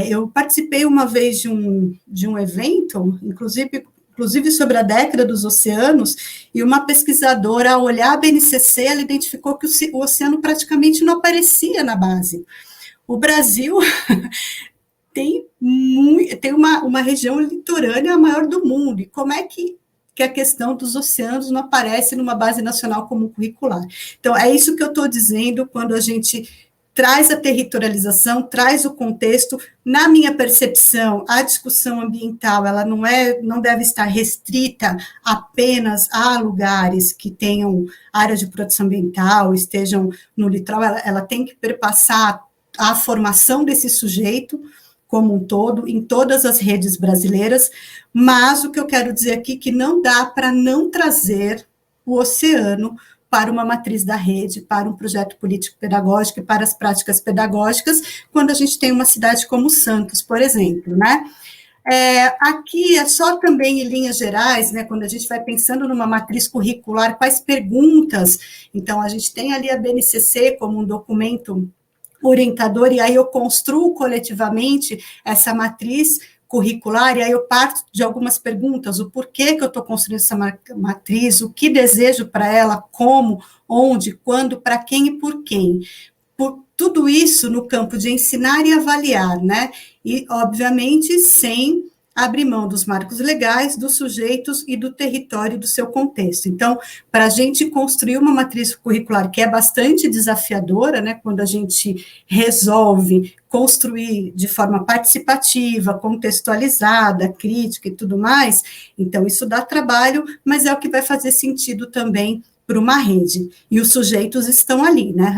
Eu participei uma vez de um evento, inclusive sobre a década dos oceanos, e uma pesquisadora, ao olhar a BNCC, ela identificou que o oceano praticamente não aparecia na base. O Brasil tem uma região litorânea a maior do mundo, e como é que a questão dos oceanos não aparece numa base nacional comum curricular? Então, é isso que eu estou dizendo quando a gente traz a territorialização, traz o contexto. Na minha percepção, a discussão ambiental, ela não deve estar restrita apenas a lugares que tenham área de proteção ambiental, estejam no litoral, ela tem que perpassar a formação desse sujeito como um todo, em todas as redes brasileiras, mas o que eu quero dizer aqui é que não dá para não trazer o oceano para uma matriz da rede, para um projeto político-pedagógico e para as práticas pedagógicas, quando a gente tem uma cidade como Santos, por exemplo, né? Aqui é só também em linhas gerais, né, quando a gente vai pensando numa matriz curricular, quais perguntas, então a gente tem ali a BNCC como um documento orientador, e aí eu construo coletivamente essa matriz curricular, e aí eu parto de algumas perguntas, o porquê que eu estou construindo essa matriz, o que desejo para ela, como, onde, quando, para quem e por quem. Por tudo isso no campo de ensinar e avaliar, né? E, obviamente, sem abrir mão dos marcos legais, dos sujeitos e do território do seu contexto. Então, para a gente construir uma matriz curricular que é bastante desafiadora, né, quando a gente resolve construir de forma participativa, contextualizada, crítica e tudo mais, então isso dá trabalho, mas é o que vai fazer sentido também para uma rede, e os sujeitos estão ali, né,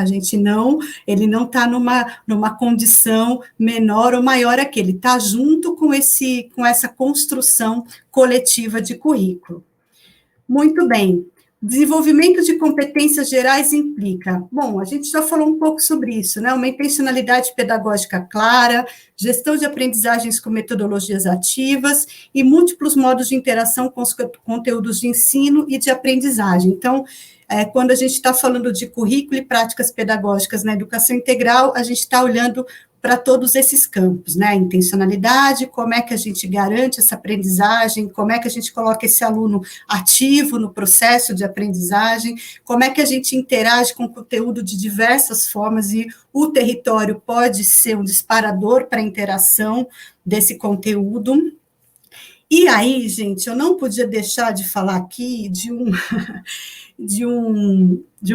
ele não está numa condição menor ou maior aqui, ele está junto com essa construção coletiva de currículo. Muito bem, desenvolvimento de competências gerais implica, bom, a gente já falou um pouco sobre isso, né, uma intencionalidade pedagógica clara, gestão de aprendizagens com metodologias ativas e múltiplos modos de interação com os conteúdos de ensino e de aprendizagem. Então, quando a gente está falando de currículo e práticas pedagógicas na educação integral, a gente está olhando para todos esses campos, né, intencionalidade, como é que a gente garante essa aprendizagem, como é que a gente coloca esse aluno ativo no processo de aprendizagem, como é que a gente interage com o conteúdo de diversas formas, e o território pode ser um disparador para a interação desse conteúdo. E aí, gente, eu não podia deixar de falar aqui de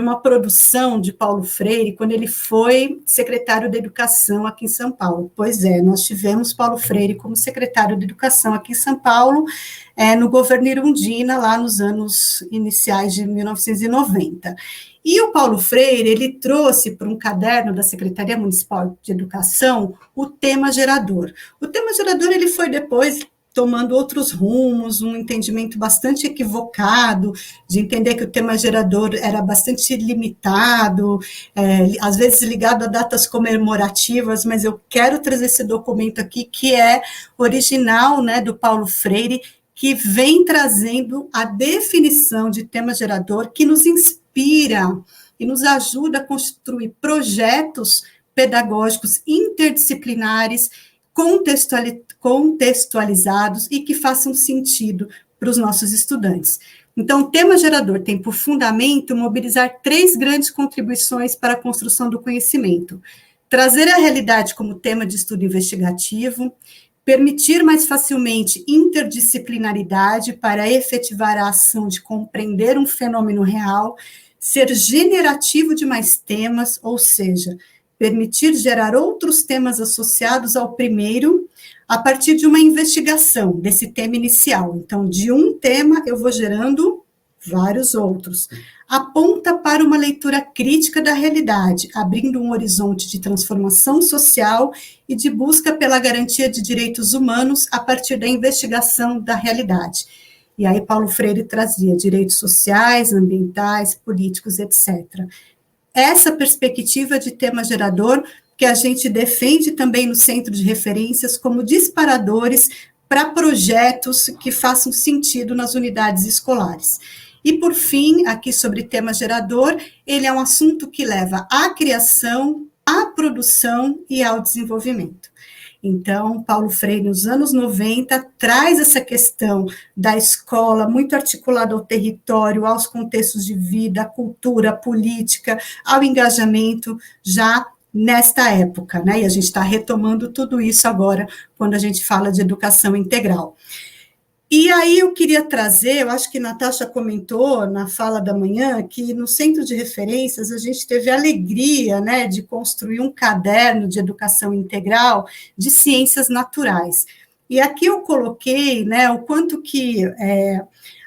uma produção de Paulo Freire, quando ele foi secretário de Educação aqui em São Paulo. Pois é, nós tivemos Paulo Freire como secretário de Educação aqui em São Paulo, no governo Irundina, lá nos anos iniciais de 1990. E o Paulo Freire, ele trouxe para um caderno da Secretaria Municipal de Educação o tema gerador. O tema gerador, ele foi depois tomando outros rumos, um entendimento bastante equivocado, de entender que o tema gerador era bastante limitado, às vezes ligado a datas comemorativas, mas eu quero trazer esse documento aqui, que é original, né, do Paulo Freire, que vem trazendo a definição de tema gerador, que nos inspira e nos ajuda a construir projetos pedagógicos interdisciplinares, contextualizados e que façam sentido para os nossos estudantes. Então, o tema gerador tem por fundamento mobilizar 3 grandes contribuições para a construção do conhecimento: trazer a realidade como tema de estudo investigativo, permitir mais facilmente interdisciplinaridade para efetivar a ação de compreender um fenômeno real, ser generativo de mais temas, ou seja, permitir gerar outros temas associados ao primeiro, a partir de uma investigação desse tema inicial. Então, de um tema, eu vou gerando vários outros. Aponta para uma leitura crítica da realidade, abrindo um horizonte de transformação social e de busca pela garantia de direitos humanos a partir da investigação da realidade. E aí Paulo Freire trazia direitos sociais, ambientais, políticos, etc. Essa perspectiva de tema gerador que a gente defende também no Centro de Referências como disparadores para projetos que façam sentido nas unidades escolares. E, por fim, aqui sobre tema gerador, ele é um assunto que leva à criação, à produção e ao desenvolvimento. Então, Paulo Freire, nos anos 90, traz essa questão da escola muito articulada ao território, aos contextos de vida, à cultura, à política, ao engajamento, já nesta época, né? E a gente está retomando tudo isso agora, quando a gente fala de educação integral. E aí eu queria trazer, eu acho que Natasha comentou na fala da manhã, que no Centro de Referências a gente teve a alegria, né, de construir um caderno de educação integral de ciências naturais. E aqui eu coloquei, né, o quanto que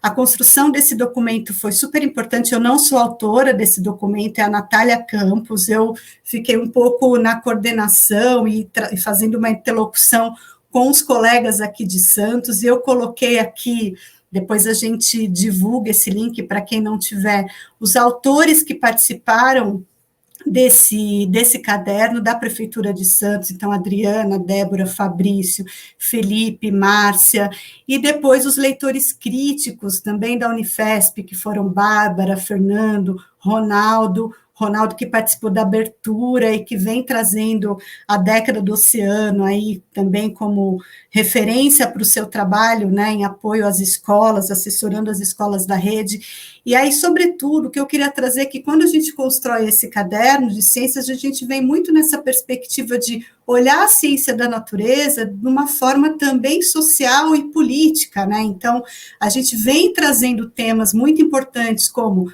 a construção desse documento foi super importante. Eu não sou autora desse documento, é a Natália Campos, eu fiquei um pouco na coordenação e fazendo uma interlocução com os colegas aqui de Santos, e eu coloquei aqui, depois a gente divulga esse link para quem não tiver, os autores que participaram desse caderno da Prefeitura de Santos, então Adriana, Débora, Fabrício, Felipe, Márcia, e depois os leitores críticos também da Unifesp, que foram Bárbara, Fernando, Ronaldo que participou da abertura e que vem trazendo a década do oceano aí também como referência para o seu trabalho, né, em apoio às escolas, assessorando as escolas da rede. E aí, sobretudo, o que eu queria trazer é que quando a gente constrói esse caderno de ciências, a gente vem muito nessa perspectiva de olhar a ciência da natureza de uma forma também social e política, né? Então, a gente vem trazendo temas muito importantes como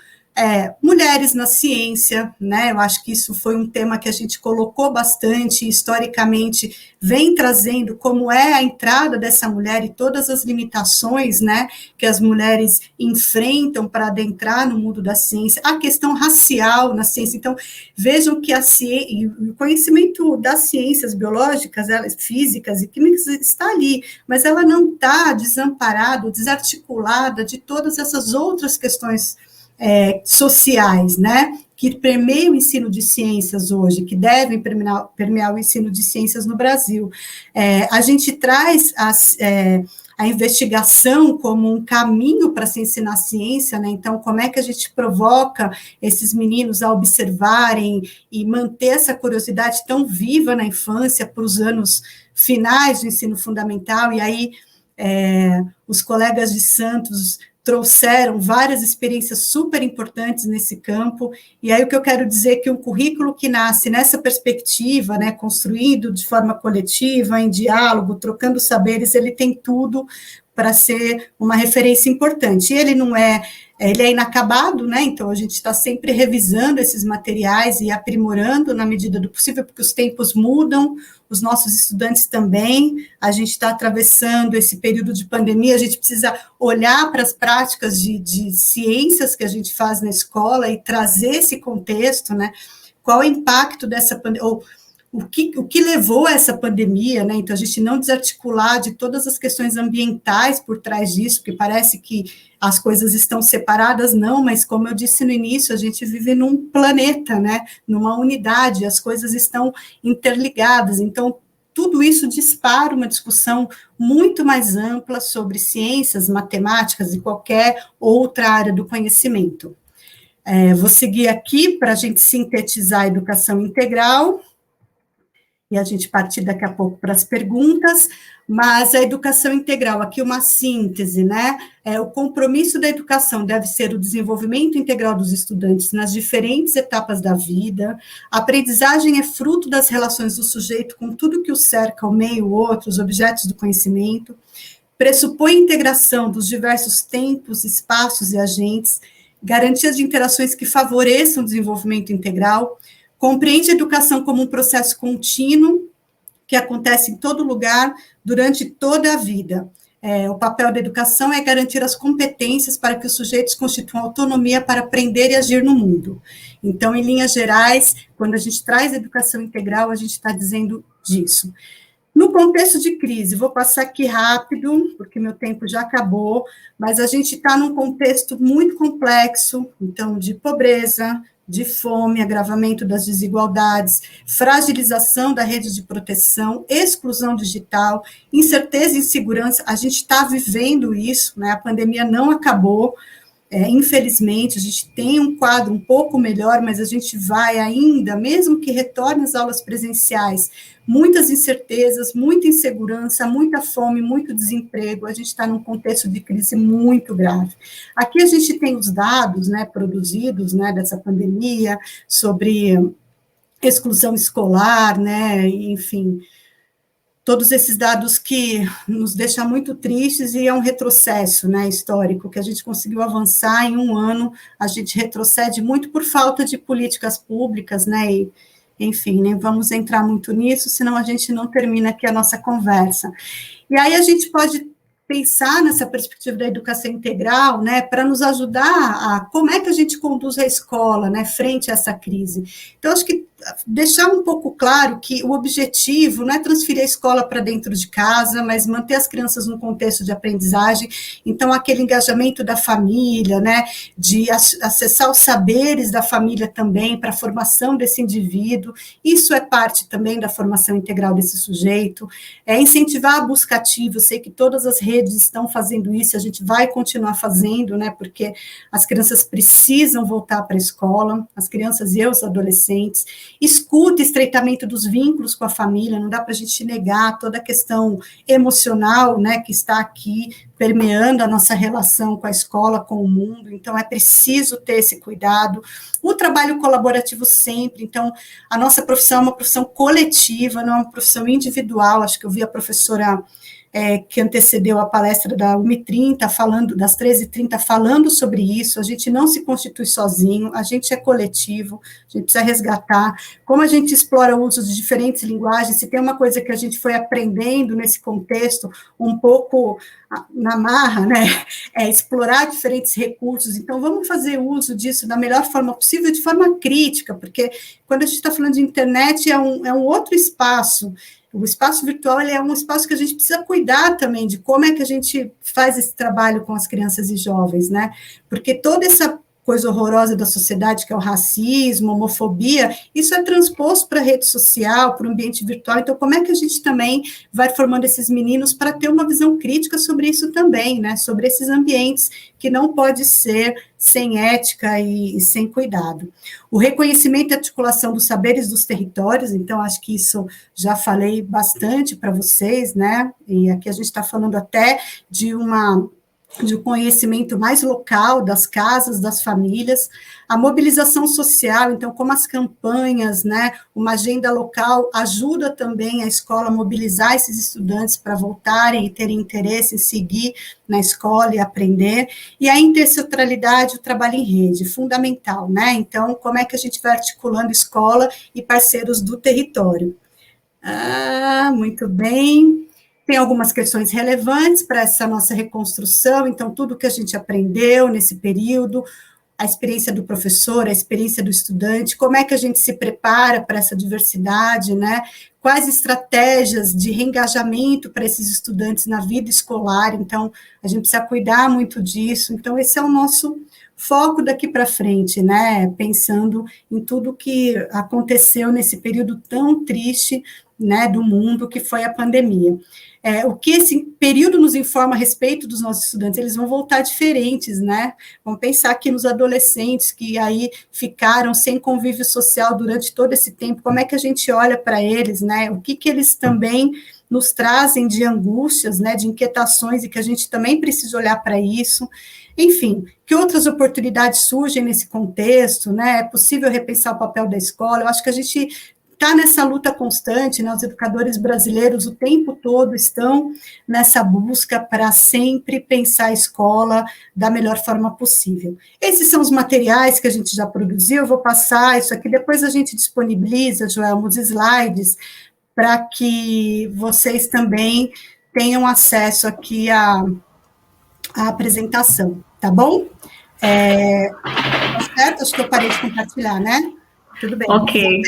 mulheres na ciência, né? Eu acho que isso foi um tema que a gente colocou bastante, historicamente, vem trazendo como é a entrada dessa mulher e todas as limitações, né, que as mulheres enfrentam para adentrar no mundo da ciência, a questão racial na ciência. Então, vejam que o conhecimento das ciências biológicas, físicas e químicas está ali, mas ela não está desamparada, desarticulada de todas essas outras questões sociais, né, que permeiam o ensino de ciências hoje, que devem permear o ensino de ciências no Brasil. A gente traz a investigação como um caminho para se ensinar ciência, né? Então, como é que a gente provoca esses meninos a observarem e manter essa curiosidade tão viva na infância para os anos finais do ensino fundamental, e aí os colegas de Santos trouxeram várias experiências super importantes nesse campo, e aí o que eu quero dizer é que um currículo que nasce nessa perspectiva, né, construído de forma coletiva, em diálogo, trocando saberes, ele tem tudo para ser uma referência importante. E ele é inacabado, né? Então a gente está sempre revisando esses materiais e aprimorando na medida do possível, porque os tempos mudam, os nossos estudantes também, a gente está atravessando esse período de pandemia, a gente precisa olhar para as práticas de ciências que a gente faz na escola e trazer esse contexto, né? Qual é o impacto dessa pandemia, ou o que levou a essa pandemia, né? Então, a gente não desarticular de todas as questões ambientais por trás disso, porque parece que as coisas estão separadas, não, mas como eu disse no início, a gente vive num planeta, né? Numa unidade, as coisas estão interligadas, então, tudo isso dispara uma discussão muito mais ampla sobre ciências, matemáticas e qualquer outra área do conhecimento. Vou seguir aqui para a gente sintetizar a educação integral, e a gente partir daqui a pouco para as perguntas, mas a educação integral, aqui uma síntese, né? O compromisso da educação deve ser o desenvolvimento integral dos estudantes nas diferentes etapas da vida, a aprendizagem é fruto das relações do sujeito com tudo que o cerca, o meio, o outro, os objetos do conhecimento, pressupõe integração dos diversos tempos, espaços e agentes, garantias de interações que favoreçam o desenvolvimento integral, compreende a educação como um processo contínuo, que acontece em todo lugar, durante toda a vida. O papel da educação é garantir as competências para que os sujeitos constituam autonomia para aprender e agir no mundo. Então, em linhas gerais, quando a gente traz a educação integral, a gente está dizendo disso. No contexto de crise, vou passar aqui rápido, porque meu tempo já acabou, mas a gente está num contexto muito complexo, então, de pobreza, de fome, agravamento das desigualdades, fragilização da rede de proteção, exclusão digital, incerteza e insegurança, a gente está vivendo isso, né? A pandemia não acabou, infelizmente, a gente tem um quadro um pouco melhor, mas a gente vai ainda, mesmo que retorne às aulas presenciais, muitas incertezas, muita insegurança, muita fome, muito desemprego, a gente está num contexto de crise muito grave. Aqui a gente tem os dados, né, produzidos, né, dessa pandemia, sobre exclusão escolar, né, enfim, todos esses dados que nos deixam muito tristes e é um retrocesso, né, histórico, que a gente conseguiu avançar em um ano, a gente retrocede muito por falta de políticas públicas, né, e, enfim, nem vamos entrar muito nisso, senão a gente não termina aqui a nossa conversa. E aí a gente pode pensar nessa perspectiva da educação integral, né, para nos ajudar a como é que a gente conduz a escola, né, frente a essa crise. Então, acho que deixar um pouco claro que o objetivo não é transferir a escola para dentro de casa, mas manter as crianças num contexto de aprendizagem, então aquele engajamento da família, né, de acessar os saberes da família também para a formação desse indivíduo, isso é parte também da formação integral desse sujeito, incentivar a busca ativa, eu sei que todas as redes estão fazendo isso, a gente vai continuar fazendo, né, porque as crianças precisam voltar para a escola, as crianças e os adolescentes, escuta, estreitamento dos vínculos com a família, não dá para a gente negar toda a questão emocional, né, que está aqui permeando a nossa relação com a escola, com o mundo, então é preciso ter esse cuidado, o trabalho colaborativo sempre, então a nossa profissão é uma profissão coletiva, não é uma profissão individual, acho que eu vi a professora que antecedeu a palestra da 1h30, falando, das 13h30, falando sobre isso, a gente não se constitui sozinho, a gente é coletivo, a gente precisa resgatar, como a gente explora o uso de diferentes linguagens, se tem uma coisa que a gente foi aprendendo nesse contexto, um pouco na marra, né, é explorar diferentes recursos, então vamos fazer uso disso da melhor forma possível, de forma crítica, porque quando a gente está falando de internet, é um outro espaço. O espaço virtual ele é um espaço que a gente precisa cuidar também de como é que a gente faz esse trabalho com as crianças e jovens, né? Porque toda essa coisa horrorosa da sociedade, que é o racismo, a homofobia, isso é transposto para a rede social, para o ambiente virtual, então como é que a gente também vai formando esses meninos para ter uma visão crítica sobre isso também, né, sobre esses ambientes que não pode ser sem ética e sem cuidado. O reconhecimento e articulação dos saberes dos territórios, então acho que isso já falei bastante para vocês, né, e aqui a gente está falando até de uma de conhecimento mais local das casas, das famílias, a mobilização social, então, como as campanhas, né, uma agenda local ajuda também a escola a mobilizar esses estudantes para voltarem e terem interesse em seguir na escola e aprender, e a intersetorialidade, o trabalho em rede, fundamental, né, então, como é que a gente vai articulando escola e parceiros do território. Muito bem. Tem algumas questões relevantes para essa nossa reconstrução, então, tudo que a gente aprendeu nesse período, a experiência do professor, a experiência do estudante, como é que a gente se prepara para essa diversidade, né? Quais estratégias de reengajamento para esses estudantes na vida escolar, então, a gente precisa cuidar muito disso, então, esse é o nosso foco daqui para frente, né? Pensando em tudo que aconteceu nesse período tão triste, né, do mundo, que foi a pandemia. O que esse período nos informa a respeito dos nossos estudantes, eles vão voltar diferentes, né? Vamos pensar aqui nos adolescentes que aí ficaram sem convívio social durante todo esse tempo, como é que a gente olha para eles, né? O que eles também nos trazem de angústias, né, de inquietações, e que a gente também precisa olhar para isso. Enfim, que outras oportunidades surgem nesse contexto, né? É possível repensar o papel da escola. Eu acho que a gente está nessa luta constante, né? Os educadores brasileiros o tempo todo estão nessa busca para sempre pensar a escola da melhor forma possível. Esses são os materiais que a gente já produziu, eu vou passar isso aqui, depois a gente disponibiliza, Joel, uns slides, para que vocês também tenham acesso aqui à apresentação, tá bom? Tá certo? Acho que eu parei de compartilhar, né? Tudo bem. Ok.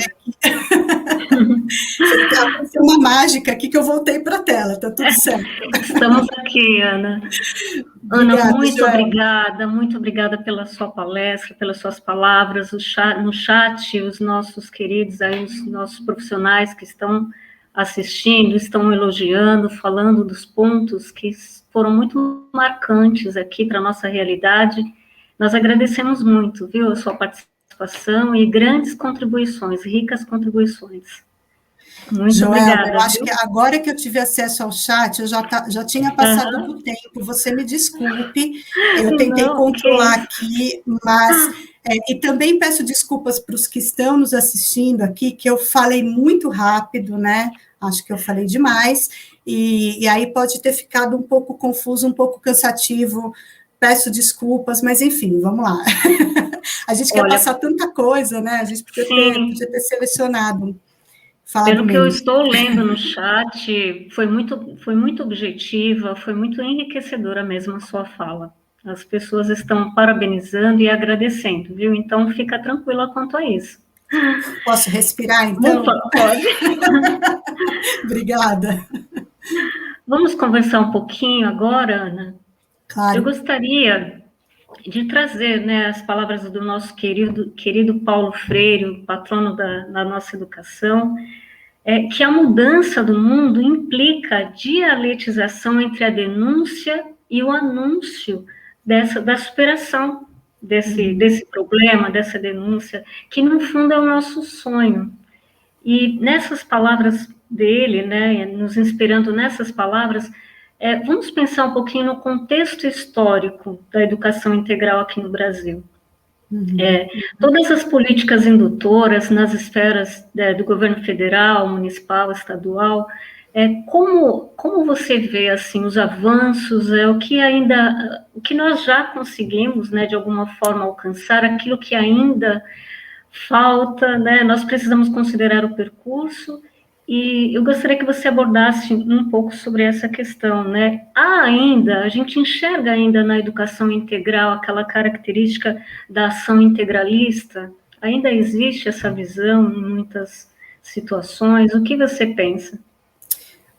Aconteceu uma mágica aqui que eu voltei para a tela, tá tudo certo. Estamos aqui, Ana. Obrigada, Ana, Joel. muito obrigada pela sua palestra, pelas suas palavras. No chat, os nossos queridos, aí, os nossos profissionais que estão assistindo, estão elogiando, falando dos pontos que foram muito marcantes aqui para a nossa realidade. Nós agradecemos muito, viu, a sua participação e grandes contribuições, ricas contribuições. Muito Joel, obrigada. eu acho que agora que eu tive acesso ao chat, eu já tinha passado do tempo, você me desculpe, eu tentei controlar aqui, mas... e também peço desculpas para os que estão nos assistindo aqui, que eu falei muito rápido, né? Acho que eu falei demais, e aí pode ter ficado um pouco confuso, um pouco cansativo, peço desculpas, mas enfim, vamos lá. A gente quer passar tanta coisa, né? A gente podia ter selecionado. Pelo que eu estou lendo no chat, foi muito objetiva, foi muito enriquecedora mesmo a sua fala. As pessoas estão parabenizando e agradecendo, viu? Então, fica tranquila quanto a isso. Posso respirar, então? Pode. Obrigada. Vamos conversar um pouquinho agora, Ana? Claro. Eu gostaria de trazer, né, as palavras do nosso querido Paulo Freire, o patrono da nossa educação, que a mudança do mundo implica a dialetização entre a denúncia e o anúncio da superação desse problema, dessa denúncia, que no fundo é o nosso sonho. E nessas palavras dele, né, nos inspirando nessas palavras, vamos pensar um pouquinho no contexto histórico da educação integral aqui no Brasil. Todas as políticas indutoras nas esferas do governo federal, municipal, estadual, como você vê assim os avanços, o que nós já conseguimos, né, de alguma forma alcançar, aquilo que ainda falta, né? Nós precisamos considerar o percurso. E eu gostaria que você abordasse um pouco sobre essa questão, né? A gente enxerga ainda na educação integral aquela característica da ação integralista? Ainda existe essa visão em muitas situações? O que você pensa?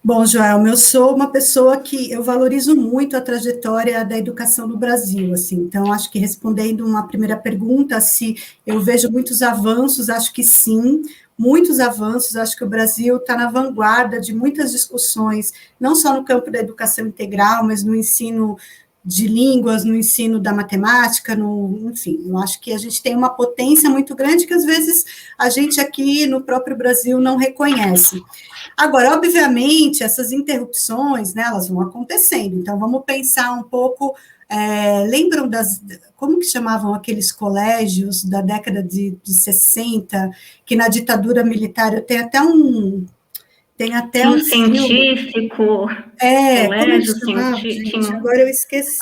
Bom, Joel, eu sou uma pessoa que eu valorizo muito a trajetória da educação no Brasil, assim, então acho que respondendo uma primeira pergunta, se eu vejo muitos avanços, acho que sim, muitos avanços, acho que o Brasil está na vanguarda de muitas discussões, não só no campo da educação integral, mas no ensino de línguas, no ensino da matemática, enfim, eu acho que a gente tem uma potência muito grande que, às vezes, a gente aqui no próprio Brasil não reconhece. Agora, obviamente, essas interrupções, né, elas vão acontecendo, então vamos pensar um pouco, lembram como que chamavam aqueles colégios da década de 60, que na ditadura militar tem até um filme. Científico, Como é que colégio chamava, gente? científico. Agora eu esqueci.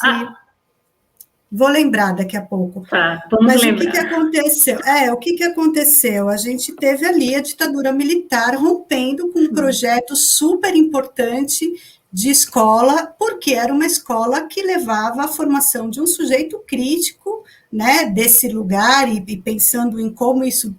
Vou lembrar daqui a pouco. Tá, vamos Mas lembrar. o que aconteceu? O que aconteceu? A gente teve ali a ditadura militar rompendo com um projeto super importante de escola, porque era uma escola que levava à formação de um sujeito crítico, né, desse lugar, e pensando em como isso,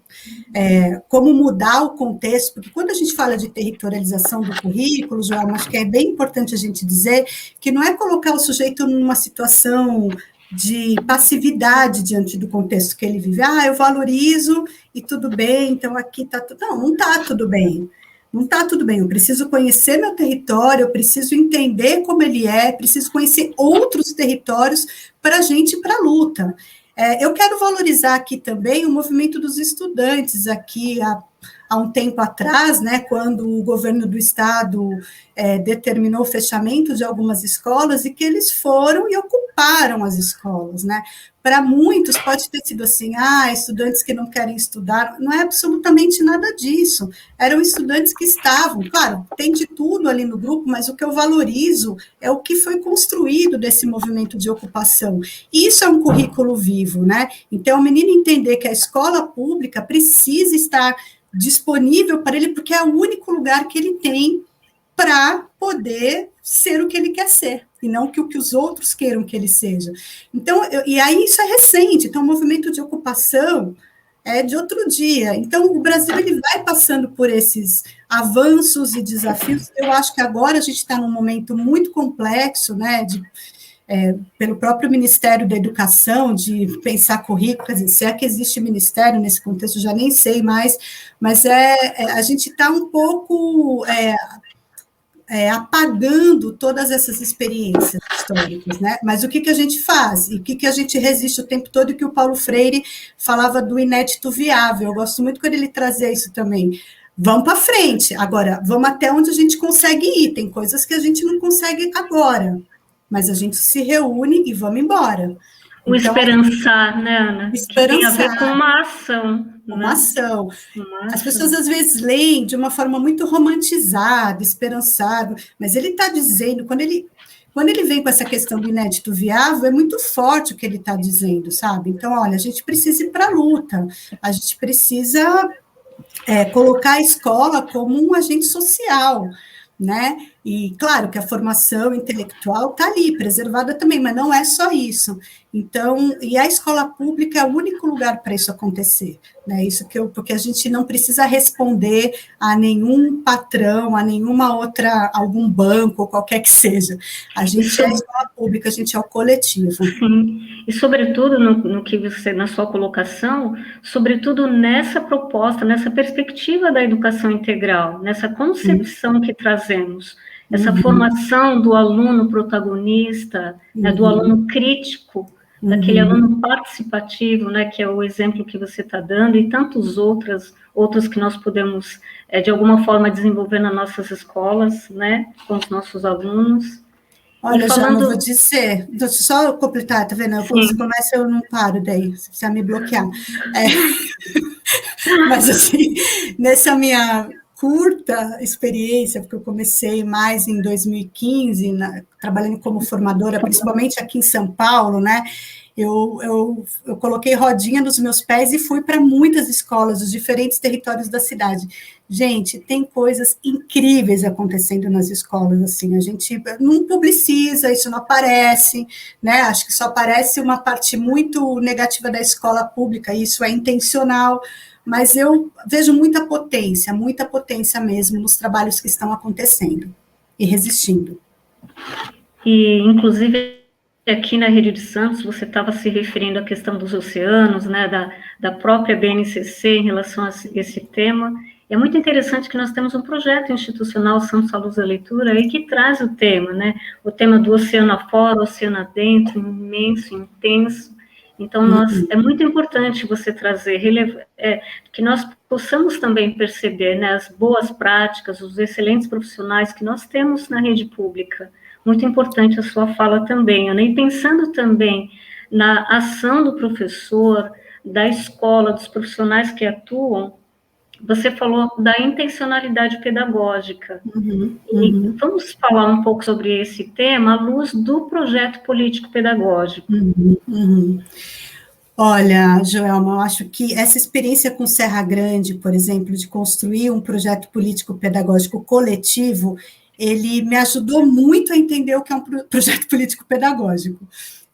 como mudar o contexto, porque quando a gente fala de territorialização do currículo, João, acho que é bem importante a gente dizer que não é colocar o sujeito numa situação de passividade diante do contexto que ele vive. Eu valorizo e tudo bem, então aqui está tudo... Não está tudo bem. Não está tudo bem, eu preciso conhecer meu território, eu preciso entender como ele é, preciso conhecer outros territórios para a gente ir para a luta. Eu quero valorizar aqui também o movimento dos estudantes, aqui há um tempo atrás, né, quando o governo do estado determinou o fechamento de algumas escolas e que eles foram e ocuparam as escolas, né? Para muitos pode ter sido assim, estudantes que não querem estudar, não é absolutamente nada disso, eram estudantes que estavam, claro, tem de tudo ali no grupo, mas o que eu valorizo é o que foi construído desse movimento de ocupação, e isso é um currículo vivo, né? Então, o menino entender que a escola pública precisa estar disponível para ele, porque é o único lugar que ele tem para poder ser o que ele quer ser, e não que o que os outros queiram que ele seja. Então, e aí isso é recente, então o movimento de ocupação é de outro dia. Então, o Brasil ele vai passando por esses avanços e desafios. Eu acho que agora a gente está num momento muito complexo, né, pelo próprio Ministério da Educação, de pensar currículo, quer dizer, se é que existe ministério nesse contexto, já nem sei mais, mas a gente está um pouco apagando todas essas experiências históricas, né? Mas o que a gente faz? E o que a gente resiste o tempo todo? E que o Paulo Freire falava do inédito viável. Eu gosto muito quando ele trazia isso também. Vamos para frente. Agora, vamos até onde a gente consegue ir. Tem coisas que a gente não consegue agora, mas a gente se reúne e vamos embora. O então, esperançar, né, Ana? Esperançar. Que tem a ver com uma ação. Uma ação. As pessoas, às vezes, leem de uma forma muito romantizada, esperançada, mas ele está dizendo, quando ele vem com essa questão do inédito viável, é muito forte o que ele está dizendo, sabe? Então, olha, a gente precisa ir para a luta, a gente precisa colocar a escola como um agente social, né? E, claro, que a formação intelectual está ali, preservada também, mas não é só isso. Então, e a escola pública é o único lugar para isso acontecer, né? Porque a gente não precisa responder a nenhum patrão, a algum banco, ou qualquer que seja. A gente é a escola pública, a gente é o coletivo. Sim, e sobretudo no que você, na sua colocação, sobretudo nessa proposta, nessa perspectiva da educação integral, nessa concepção que trazemos, essa formação do aluno protagonista, né, do aluno crítico, daquele aluno participativo, né, que é o exemplo que você está dando, e tantos outros que nós podemos, de alguma forma, desenvolver nas nossas escolas, né, com os nossos alunos. Olha, já não vou dizer, deixa eu só completar, tá vendo? Você começa, eu não paro daí, você precisa me bloquear. Mas, assim, nessa minha curta experiência, porque eu comecei mais em 2015, trabalhando como formadora, principalmente aqui em São Paulo, né? Eu coloquei rodinha nos meus pés e fui para muitas escolas dos diferentes territórios da cidade. Gente, tem coisas incríveis acontecendo nas escolas, assim, a gente não publiciza, isso não aparece, né? Acho que só aparece uma parte muito negativa da escola pública, e isso é intencional, mas eu vejo muita potência mesmo nos trabalhos que estão acontecendo e resistindo. E, inclusive, aqui na Rede de Santos, você estava se referindo à questão dos oceanos, né, da própria BNCC em relação a esse tema, É muito interessante que nós temos um projeto institucional Santos à Luz da Leitura aí que traz o tema, né? O tema do oceano afora, oceano adentro, imenso, intenso. Então, é muito importante você trazer, que nós possamos também perceber, né, as boas práticas, os excelentes profissionais que nós temos na rede pública. Muito importante a sua fala também, Ana. E pensando também na ação do professor, da escola, dos profissionais que atuam, você falou da intencionalidade pedagógica. E vamos falar um pouco sobre esse tema à luz do projeto político-pedagógico. Olha, Joelma, eu acho que essa experiência com Serra Grande, por exemplo, de construir um projeto político-pedagógico coletivo, ele me ajudou muito a entender o que é um projeto político-pedagógico.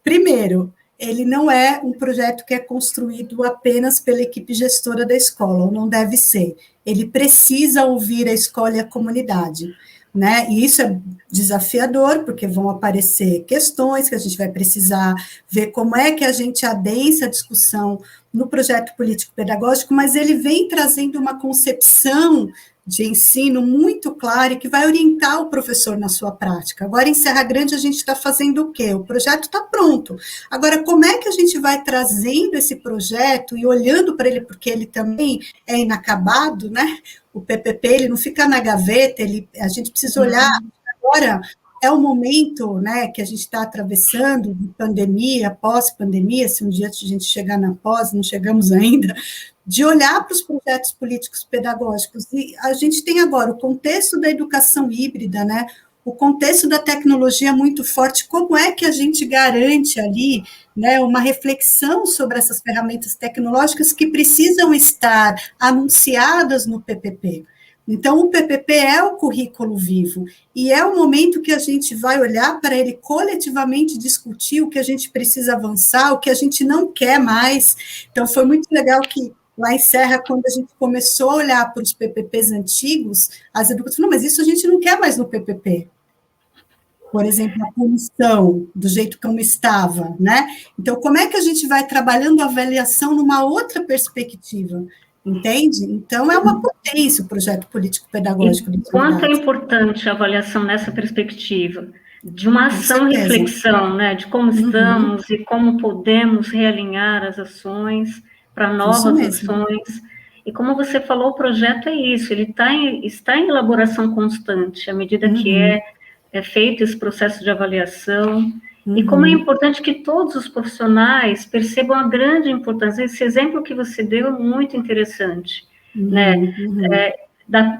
Primeiro, ele não é um projeto que é construído apenas pela equipe gestora da escola, ou não deve ser. Ele precisa ouvir a escola e a comunidade, né? E isso é desafiador, porque vão aparecer questões que a gente vai precisar ver como é que a gente adensa a discussão no projeto político-pedagógico, mas ele vem trazendo uma concepção de ensino muito clara e que vai orientar o professor na sua prática. Agora, em Serra Grande, a gente está fazendo o quê? O projeto está pronto. Agora, como é que a gente vai trazendo esse projeto e olhando para ele, porque ele também é inacabado, né? O PPP, ele não fica na gaveta, a gente precisa olhar. Agora é o momento, né, que a gente está atravessando, de pandemia, pós-pandemia, se um dia a gente chegar na pós, não chegamos ainda, de olhar para os projetos políticos pedagógicos. E a gente tem agora o contexto da educação híbrida, né, o contexto da tecnologia muito forte, como é que a gente garante ali, né, uma reflexão sobre essas ferramentas tecnológicas que precisam estar anunciadas no PPP. Então, o PPP é o currículo vivo, e é o momento que a gente vai olhar para ele coletivamente, discutir o que a gente precisa avançar, o que a gente não quer mais. Então, foi muito legal que lá em Serra, quando a gente começou a olhar para os PPPs antigos, as educadoras falaram, mas isso a gente não quer mais no PPP. Por exemplo, a punição, do jeito como estava, né? Então, como é que a gente vai trabalhando a avaliação numa outra perspectiva? Entende? Então, é uma potência o projeto político-pedagógico. Quanto é importante a avaliação nessa perspectiva, de uma ação-reflexão, né, de como estamos e como podemos realinhar as ações para novas ações. E como você falou, o projeto é isso, ele está em elaboração constante, à medida que é feito esse processo de avaliação. E como é importante que todos os profissionais percebam a grande importância. Esse exemplo que você deu é muito interessante, né?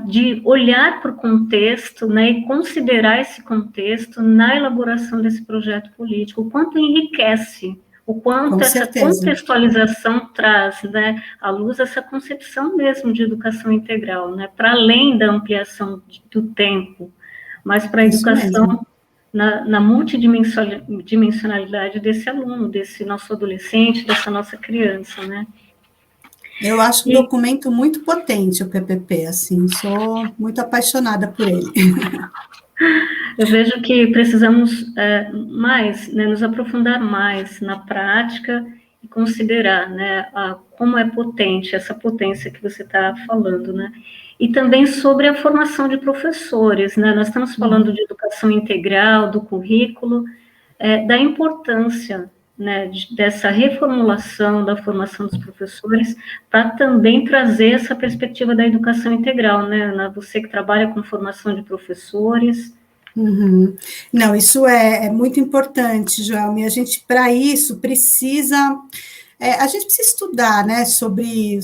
De olhar para o contexto, né, e considerar esse contexto na elaboração desse projeto político, o quanto enriquece, o quanto essa contextualização traz, né, à luz essa concepção mesmo de educação integral, né, para além da ampliação do tempo, mas para a educação na multidimensionalidade desse aluno, desse nosso adolescente, dessa nossa criança, né? Eu acho um documento muito potente, o PPP, assim, sou muito apaixonada por ele. Eu vejo que precisamos mais, né, nos aprofundar mais na prática e considerar, né, como é potente, essa potência que você está falando, né? E também sobre a formação de professores, né? Nós estamos falando de educação integral, do currículo, da importância, né, dessa reformulação da formação dos professores, para também trazer essa perspectiva da educação integral, né, Ana? Você que trabalha com formação de professores. Não, isso é muito importante, Joelma, e a gente, para isso, precisa... a gente precisa estudar, né, sobre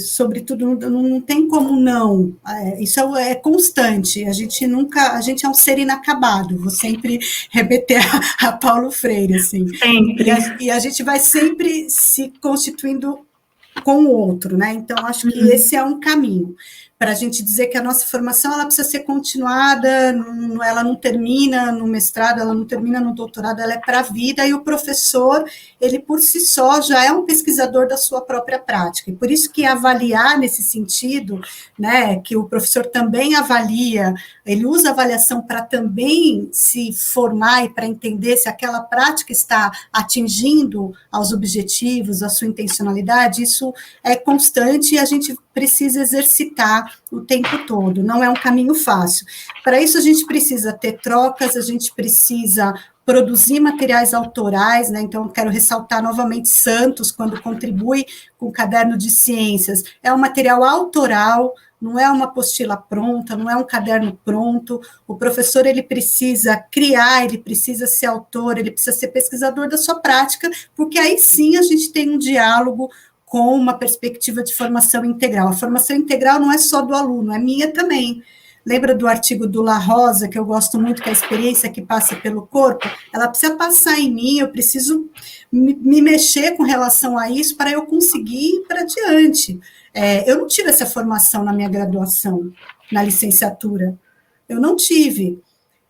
tudo, não tem como não, isso é constante, a gente é um ser inacabado, vou sempre remeter a Paulo Freire, assim, e a gente vai sempre se constituindo com o outro, né, então acho que esse é um caminho, para a gente dizer que a nossa formação ela precisa ser continuada, ela não termina no mestrado, ela não termina no doutorado, ela é para a vida, e o professor, ele por si só já é um pesquisador da sua própria prática, e por isso que avaliar nesse sentido, né, que o professor também avalia, ele usa a avaliação para também se formar e para entender se aquela prática está atingindo aos objetivos, a sua intencionalidade, isso é constante, e a gente precisa exercitar o tempo todo, não é um caminho fácil. Para isso, a gente precisa ter trocas, a gente precisa produzir materiais autorais, né? Então, eu quero ressaltar novamente Santos, quando contribui com o Caderno de Ciências, é um material autoral, não é uma apostila pronta, não é um caderno pronto, o professor, ele precisa criar, ele precisa ser autor, ele precisa ser pesquisador da sua prática, porque aí sim a gente tem um diálogo com uma perspectiva de formação integral. A formação integral não é só do aluno, é minha também. Lembra do artigo do La Rosa, que eu gosto muito, que é a experiência que passa pelo corpo? Ela precisa passar em mim, eu preciso me mexer com relação a isso para eu conseguir ir para adiante. Eu não tive essa formação na minha graduação, na licenciatura. Eu não tive.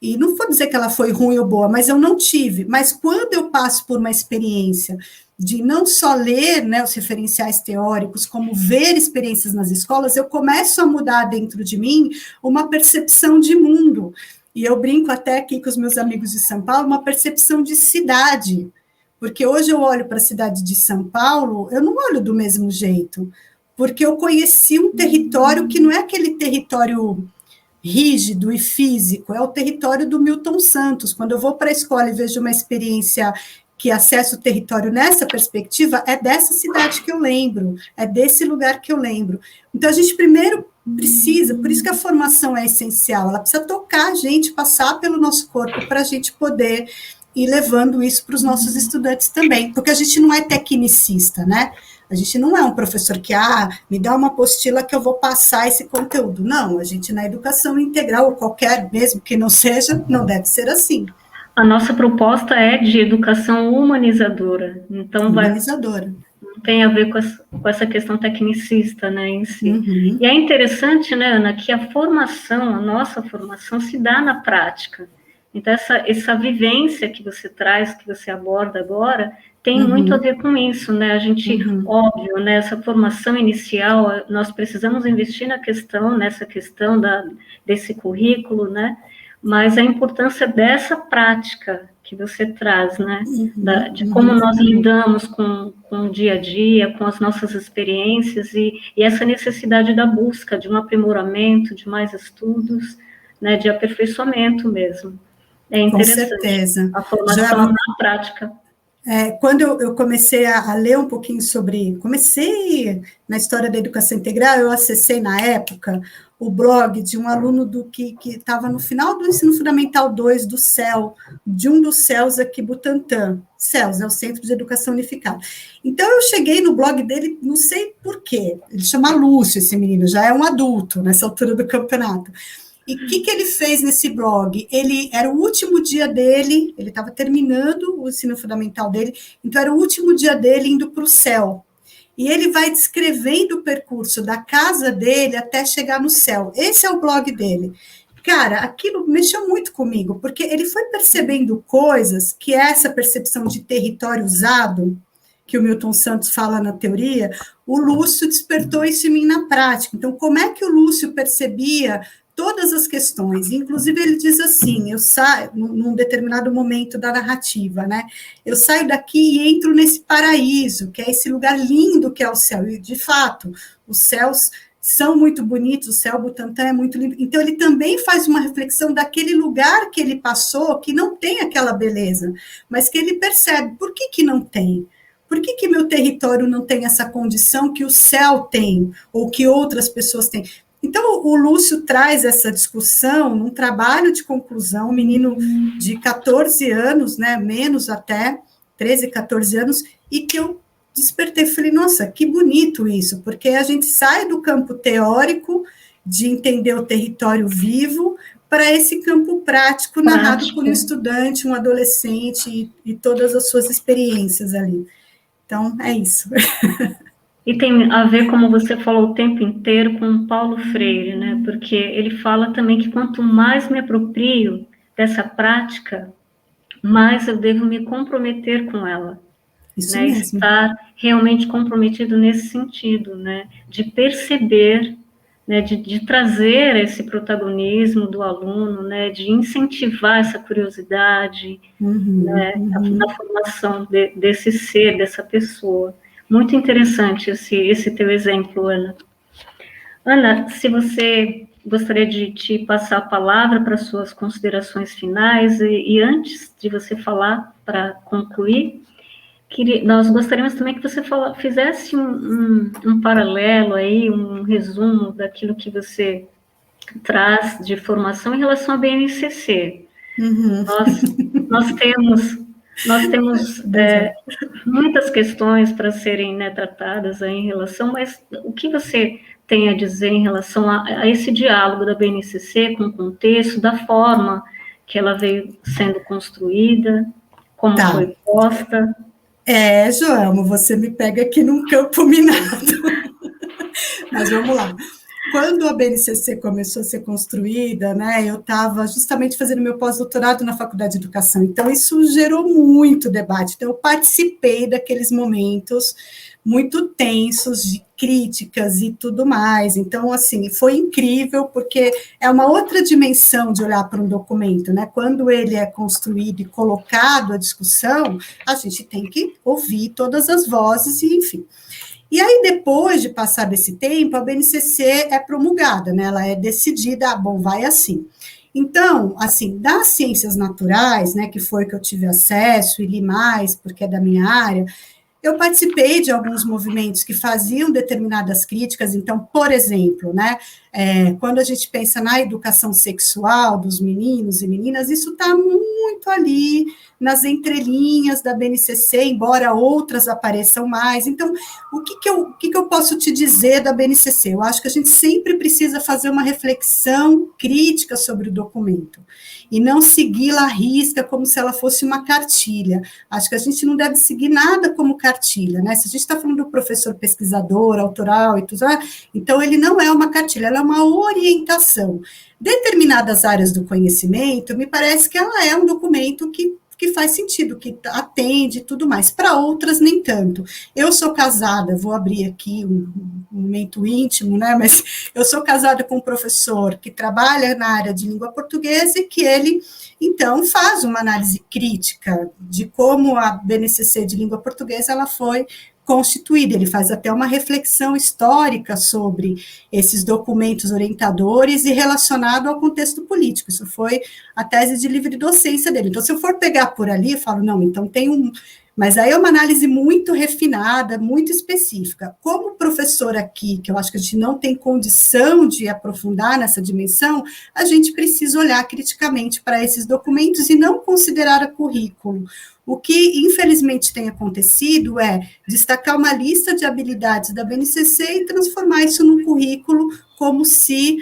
E não vou dizer que ela foi ruim ou boa, mas eu não tive. Mas quando eu passo por uma experiência de não só ler, né, os referenciais teóricos, como ver experiências nas escolas, eu começo a mudar dentro de mim uma percepção de mundo. E eu brinco até aqui com os meus amigos de São Paulo, uma percepção de cidade. Porque hoje eu olho para a cidade de São Paulo, eu não olho do mesmo jeito, porque eu conheci um território que não é aquele território rígido e físico, é o território do Milton Santos. Quando eu vou para a escola e vejo uma experiência que acessa o território nessa perspectiva, é dessa cidade que eu lembro, é desse lugar que eu lembro. Então, a gente primeiro precisa, por isso que a formação é essencial, ela precisa tocar a gente, passar pelo nosso corpo, para a gente poder ir levando isso para os nossos estudantes também, porque a gente não é tecnicista, né? A gente não é um professor que, me dá uma apostila que eu vou passar esse conteúdo. Não, a gente na educação integral, ou qualquer, mesmo que não seja, não deve ser assim. A nossa proposta é de educação humanizadora. Então, humanizadora. Não tem a ver com essa questão tecnicista, né, em si. Uhum. E é interessante, né, Ana, que a formação, a nossa formação, se dá na prática. Então, essa vivência que você traz, que você aborda agora, tem muito a ver com isso, né? A gente, óbvio, né, essa formação inicial, nós precisamos investir nessa questão desse currículo, né? Mas a importância dessa prática que você traz, né? De como nós lidamos com o dia a dia, com as nossas experiências e essa necessidade da busca de um aprimoramento, de mais estudos, né? De aperfeiçoamento mesmo. É interessante. Com certeza. A formação na prática. Quando eu comecei a ler um pouquinho comecei na história da educação integral, eu acessei na época o blog de um aluno que estava no final do ensino fundamental 2 do CEL, de um dos CELs aqui, Butantã. CELS, é o Centro de Educação Unificada. Então, eu cheguei no blog dele, não sei por quê, ele chama Lúcio, esse menino, já é um adulto nessa altura do campeonato. E o que ele fez nesse blog? Era o último dia dele, ele estava terminando o ensino fundamental dele, então era o último dia dele indo para o céu. E ele vai descrevendo o percurso da casa dele até chegar no céu. Esse é o blog dele. Cara, aquilo mexeu muito comigo, porque ele foi percebendo coisas que essa percepção de território usado, que o Milton Santos fala na teoria, o Lúcio despertou isso em mim na prática. Então, como é que o Lúcio percebia todas as questões? Inclusive, ele diz assim, eu saio, num determinado momento da narrativa, né? Eu saio daqui e entro nesse paraíso, que é esse lugar lindo que é o céu. E, de fato, os céus são muito bonitos, o céu Butantã é muito lindo. Então, ele também faz uma reflexão daquele lugar que ele passou, que não tem aquela beleza, mas que ele percebe, por que não tem? Por que meu território não tem essa condição que o céu tem, ou que outras pessoas têm? Então, o Lúcio traz essa discussão num trabalho de conclusão, um menino de 14 anos, né, menos até, 13, 14 anos, e que eu despertei, falei, nossa, que bonito isso, porque a gente sai do campo teórico, de entender o território vivo, para esse campo prático, narrado por um estudante, um adolescente, e todas as suas experiências ali. Então, é isso. E tem a ver, como você falou o tempo inteiro, com Paulo Freire, né? Porque ele fala também que quanto mais me aproprio dessa prática, mais eu devo me comprometer com ela. Isso né? mesmo. Estar realmente comprometido nesse sentido, né? De perceber, né? De trazer esse protagonismo do aluno, né? De incentivar essa curiosidade, né? Na formação desse ser, dessa pessoa. Muito interessante esse teu exemplo, Ana. Ana, se você gostaria de te passar a palavra para suas considerações finais, e antes de você falar, para concluir, nós gostaríamos também que você fizesse um paralelo aí, um resumo daquilo que você traz de formação em relação à BNCC. Uhum. Nós temos, nós temos muitas questões para serem, né, tratadas aí em relação, mas o que você tem a dizer em relação a esse diálogo da BNCC com o contexto, da forma que ela veio sendo construída, como foi posta? Joelma, você me pega aqui num campo minado. Mas vamos lá. Quando a BNCC começou a ser construída, né, eu estava justamente fazendo meu pós-doutorado na Faculdade de Educação, então isso gerou muito debate. Então, eu participei daqueles momentos muito tensos de críticas e tudo mais. Então, assim, foi incrível, porque é uma outra dimensão de olhar para um documento, né? Quando ele é construído e colocado à discussão, a gente tem que ouvir todas as vozes e, enfim. E aí, depois de passar desse tempo, a BNCC é promulgada, né? Ela é decidida, bom, vai assim. Então, assim, das ciências naturais, né, que foi que eu tive acesso e li mais, porque é da minha área, eu participei de alguns movimentos que faziam determinadas críticas. Então, por exemplo, né, quando a gente pensa na educação sexual dos meninos e meninas, isso está muito ali nas entrelinhas da BNCC, embora outras apareçam mais. Então, o que eu posso te dizer da BNCC? Eu acho que a gente sempre precisa fazer uma reflexão crítica sobre o documento, e não segui-la à risca como se ela fosse uma cartilha. Acho que a gente não deve seguir nada como cartilha, né? Se a gente está falando do professor pesquisador, autoral e tudo, então ele não é uma cartilha, ela é uma orientação. Determinadas áreas do conhecimento, me parece que ela é um documento que faz sentido, que atende e tudo mais. Para outras, nem tanto. Eu sou casada, vou abrir aqui um momento íntimo, né? Mas eu sou casada com um professor que trabalha na área de língua portuguesa e que ele, então, faz uma análise crítica de como a BNCC de língua portuguesa ela foi constituída. Ele faz até uma reflexão histórica sobre esses documentos orientadores e relacionado ao contexto político. Isso foi a tese de livre docência dele. Então, se eu for pegar por ali, eu falo, não, então tem um... Mas aí é uma análise muito refinada, muito específica. Como professor aqui, que eu acho que a gente não tem condição de aprofundar nessa dimensão, a gente precisa olhar criticamente para esses documentos e não considerar a currículo. O que, infelizmente, tem acontecido é destacar uma lista de habilidades da BNCC e transformar isso num currículo como se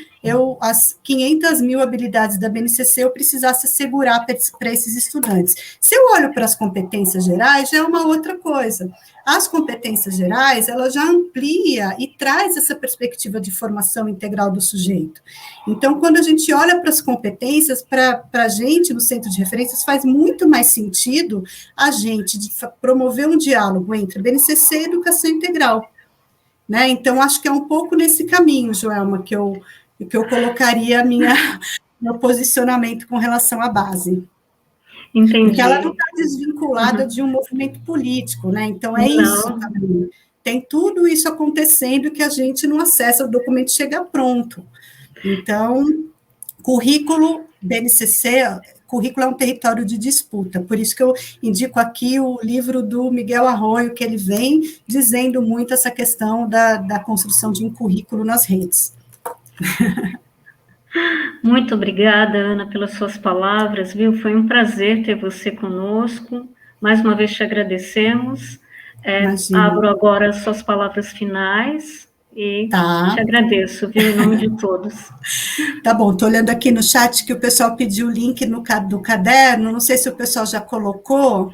as 500 mil habilidades da BNCC eu precisasse assegurar para esses estudantes. Se eu olho para as competências gerais, já é uma outra coisa. As competências gerais, ela já amplia e traz essa perspectiva de formação integral do sujeito. Então, quando a gente olha para as competências, para a gente, no centro de referências, faz muito mais sentido a gente promover um diálogo entre BNCC e educação integral. Né? Então, acho que é um pouco nesse caminho, Joelma, que eu colocaria meu posicionamento com relação à base. Entendi. Porque ela não está desvinculada de um movimento político, né? Então, é isso também. Tem tudo isso acontecendo que a gente não acessa, o documento chega pronto. Então, currículo, BNCC, currículo é um território de disputa, por isso que eu indico aqui o livro do Miguel Arroyo, que ele vem dizendo muito essa questão da construção de um currículo nas redes. Muito obrigada, Ana, pelas suas palavras, viu? Foi um prazer ter você conosco. Mais uma vez te agradecemos. Abro agora as suas palavras finais e te agradeço, viu, em nome de todos. Tá bom, estou olhando aqui no chat que o pessoal pediu o link do caderno, não sei se o pessoal já colocou,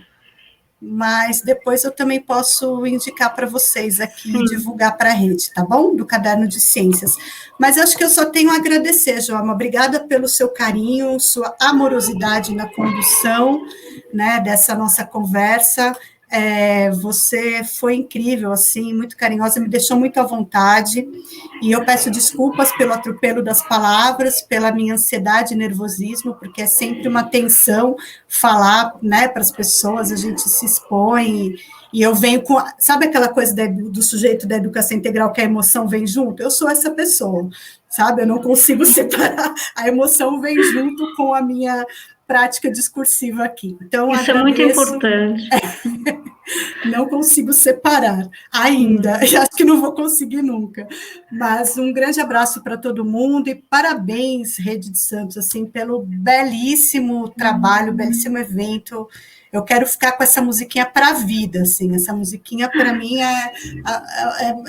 mas depois eu também posso indicar para vocês aqui e divulgar para a rede, tá bom? Do caderno de ciências. Mas acho que eu só tenho a agradecer, Joelma. Obrigada pelo seu carinho, sua amorosidade na condução, né, dessa nossa conversa. Você foi incrível, assim, muito carinhosa, me deixou muito à vontade, e eu peço desculpas pelo atropelo das palavras, pela minha ansiedade e nervosismo, porque é sempre uma tensão falar, né, para as pessoas, a gente se expõe, E eu venho com, sabe aquela coisa do sujeito da educação integral que a emoção vem junto? Eu sou essa pessoa, sabe? Eu não consigo separar, a emoção vem junto com a minha prática discursiva aqui. Então, isso é muito agradeço. importante. Não consigo separar ainda, acho que não vou conseguir nunca. Mas um grande abraço para todo mundo e parabéns, Rede de Santos, assim, pelo belíssimo trabalho, belíssimo evento. Eu quero ficar com essa musiquinha para a vida, assim, essa musiquinha para mim é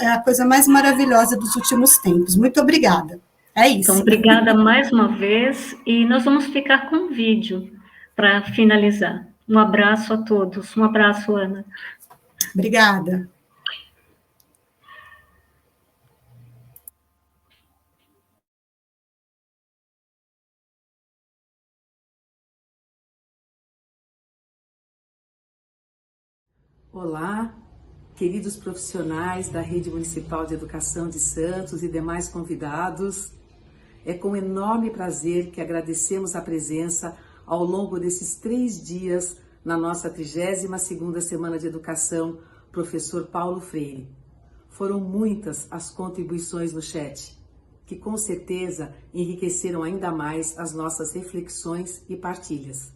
a coisa mais maravilhosa dos últimos tempos. Muito obrigada. É isso. Então, obrigada mais uma vez e nós vamos ficar com um vídeo para finalizar. Um abraço a todos. Um abraço, Ana. Obrigada. Olá, queridos profissionais da Rede Municipal de Educação de Santos e demais convidados. É com enorme prazer que agradecemos a presença ao longo desses 3 dias na nossa 32ª Semana de Educação, professor Paulo Freire. Foram muitas as contribuições no chat, que com certeza enriqueceram ainda mais as nossas reflexões e partilhas.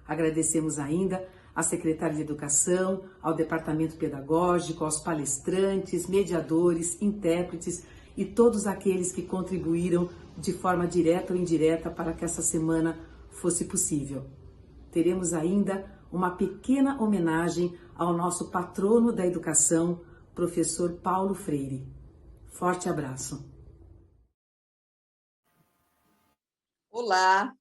Agradecemos ainda à Secretária de Educação, ao Departamento Pedagógico, aos palestrantes, mediadores, intérpretes e todos aqueles que contribuíram de forma direta ou indireta para que essa semana fosse possível. Teremos ainda uma pequena homenagem ao nosso patrono da educação, professor Paulo Freire. Forte abraço. Olá,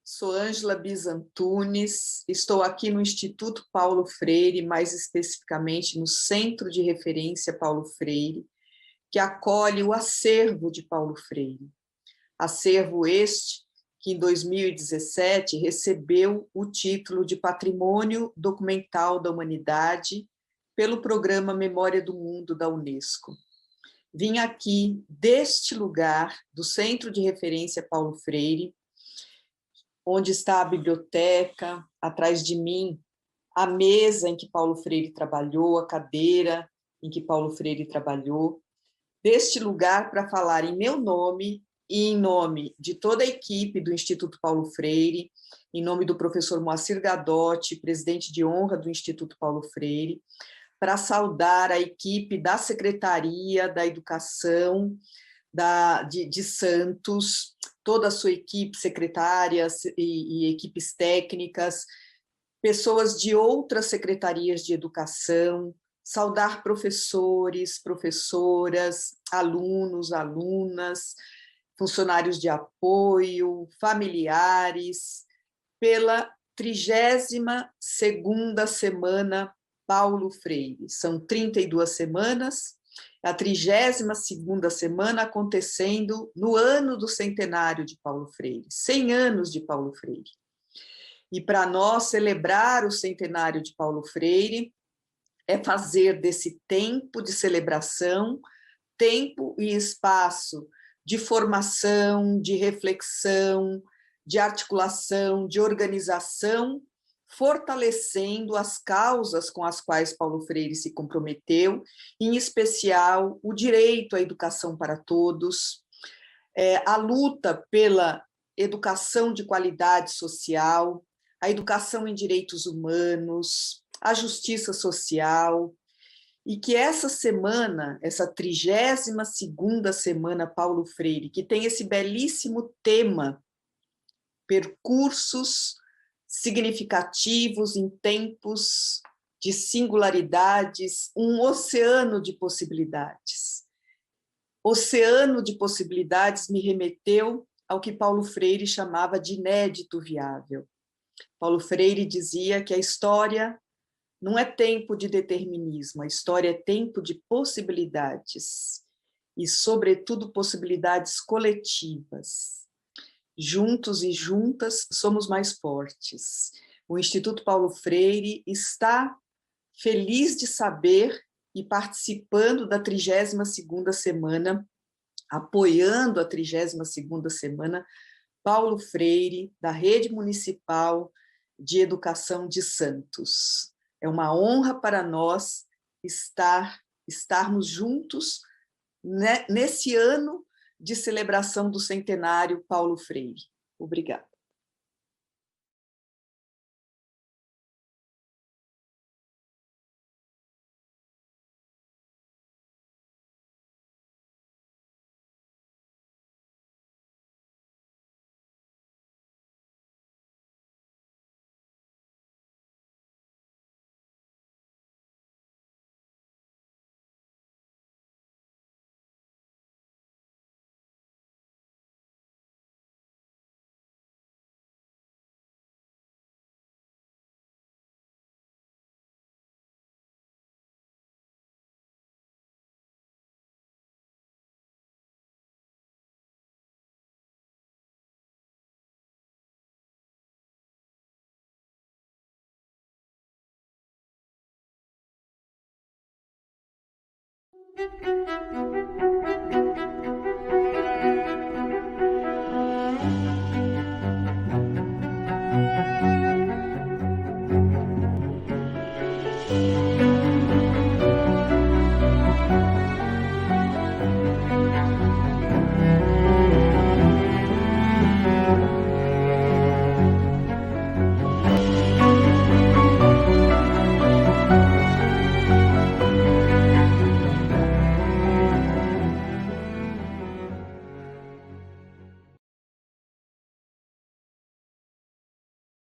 sou Ângela Bizantunes, estou aqui no Instituto Paulo Freire, mais especificamente no Centro de Referência Paulo Freire, que acolhe o acervo de Paulo Freire. Acervo este que em 2017 recebeu o título de Patrimônio Documental da Humanidade pelo Programa Memória do Mundo da Unesco. Vim aqui deste lugar, do Centro de Referência Paulo Freire, onde está a biblioteca, atrás de mim, a mesa em que Paulo Freire trabalhou, a cadeira em que Paulo Freire trabalhou, deste lugar para falar em meu nome e em nome de toda a equipe do Instituto Paulo Freire, em nome do professor Moacir Gadotti, presidente de honra do Instituto Paulo Freire, para saudar a equipe da Secretaria da Educação de Santos, toda a sua equipe, secretárias e equipes técnicas, pessoas de outras secretarias de educação, saudar professores, professoras, alunos, alunas, funcionários de apoio, familiares, pela 32ª Semana Paulo Freire. São 32 semanas, a 32ª semana acontecendo no ano do centenário de Paulo Freire, 100 anos de Paulo Freire. E para nós celebrar o centenário de Paulo Freire é fazer desse tempo de celebração, tempo e espaço de formação, de reflexão, de articulação, de organização, fortalecendo as causas com as quais Paulo Freire se comprometeu, em especial o direito à educação para todos, a luta pela educação de qualidade social, a educação em direitos humanos, a justiça social, e que essa semana, essa 32ª Semana Paulo Freire, que tem esse belíssimo tema, percursos significativos em tempos de singularidades, um oceano de possibilidades. Oceano de possibilidades me remeteu ao que Paulo Freire chamava de inédito viável. Paulo Freire dizia que a história não é tempo de determinismo, a história é tempo de possibilidades, e, sobretudo, possibilidades coletivas. Juntos e juntas somos mais fortes. O Instituto Paulo Freire está feliz de saber e participando da 32ª semana, apoiando a 32ª semana, Paulo Freire, da Rede Municipal de Educação de Santos. É uma honra para nós estarmos juntos nesse ano de celebração do centenário Paulo Freire. Obrigada.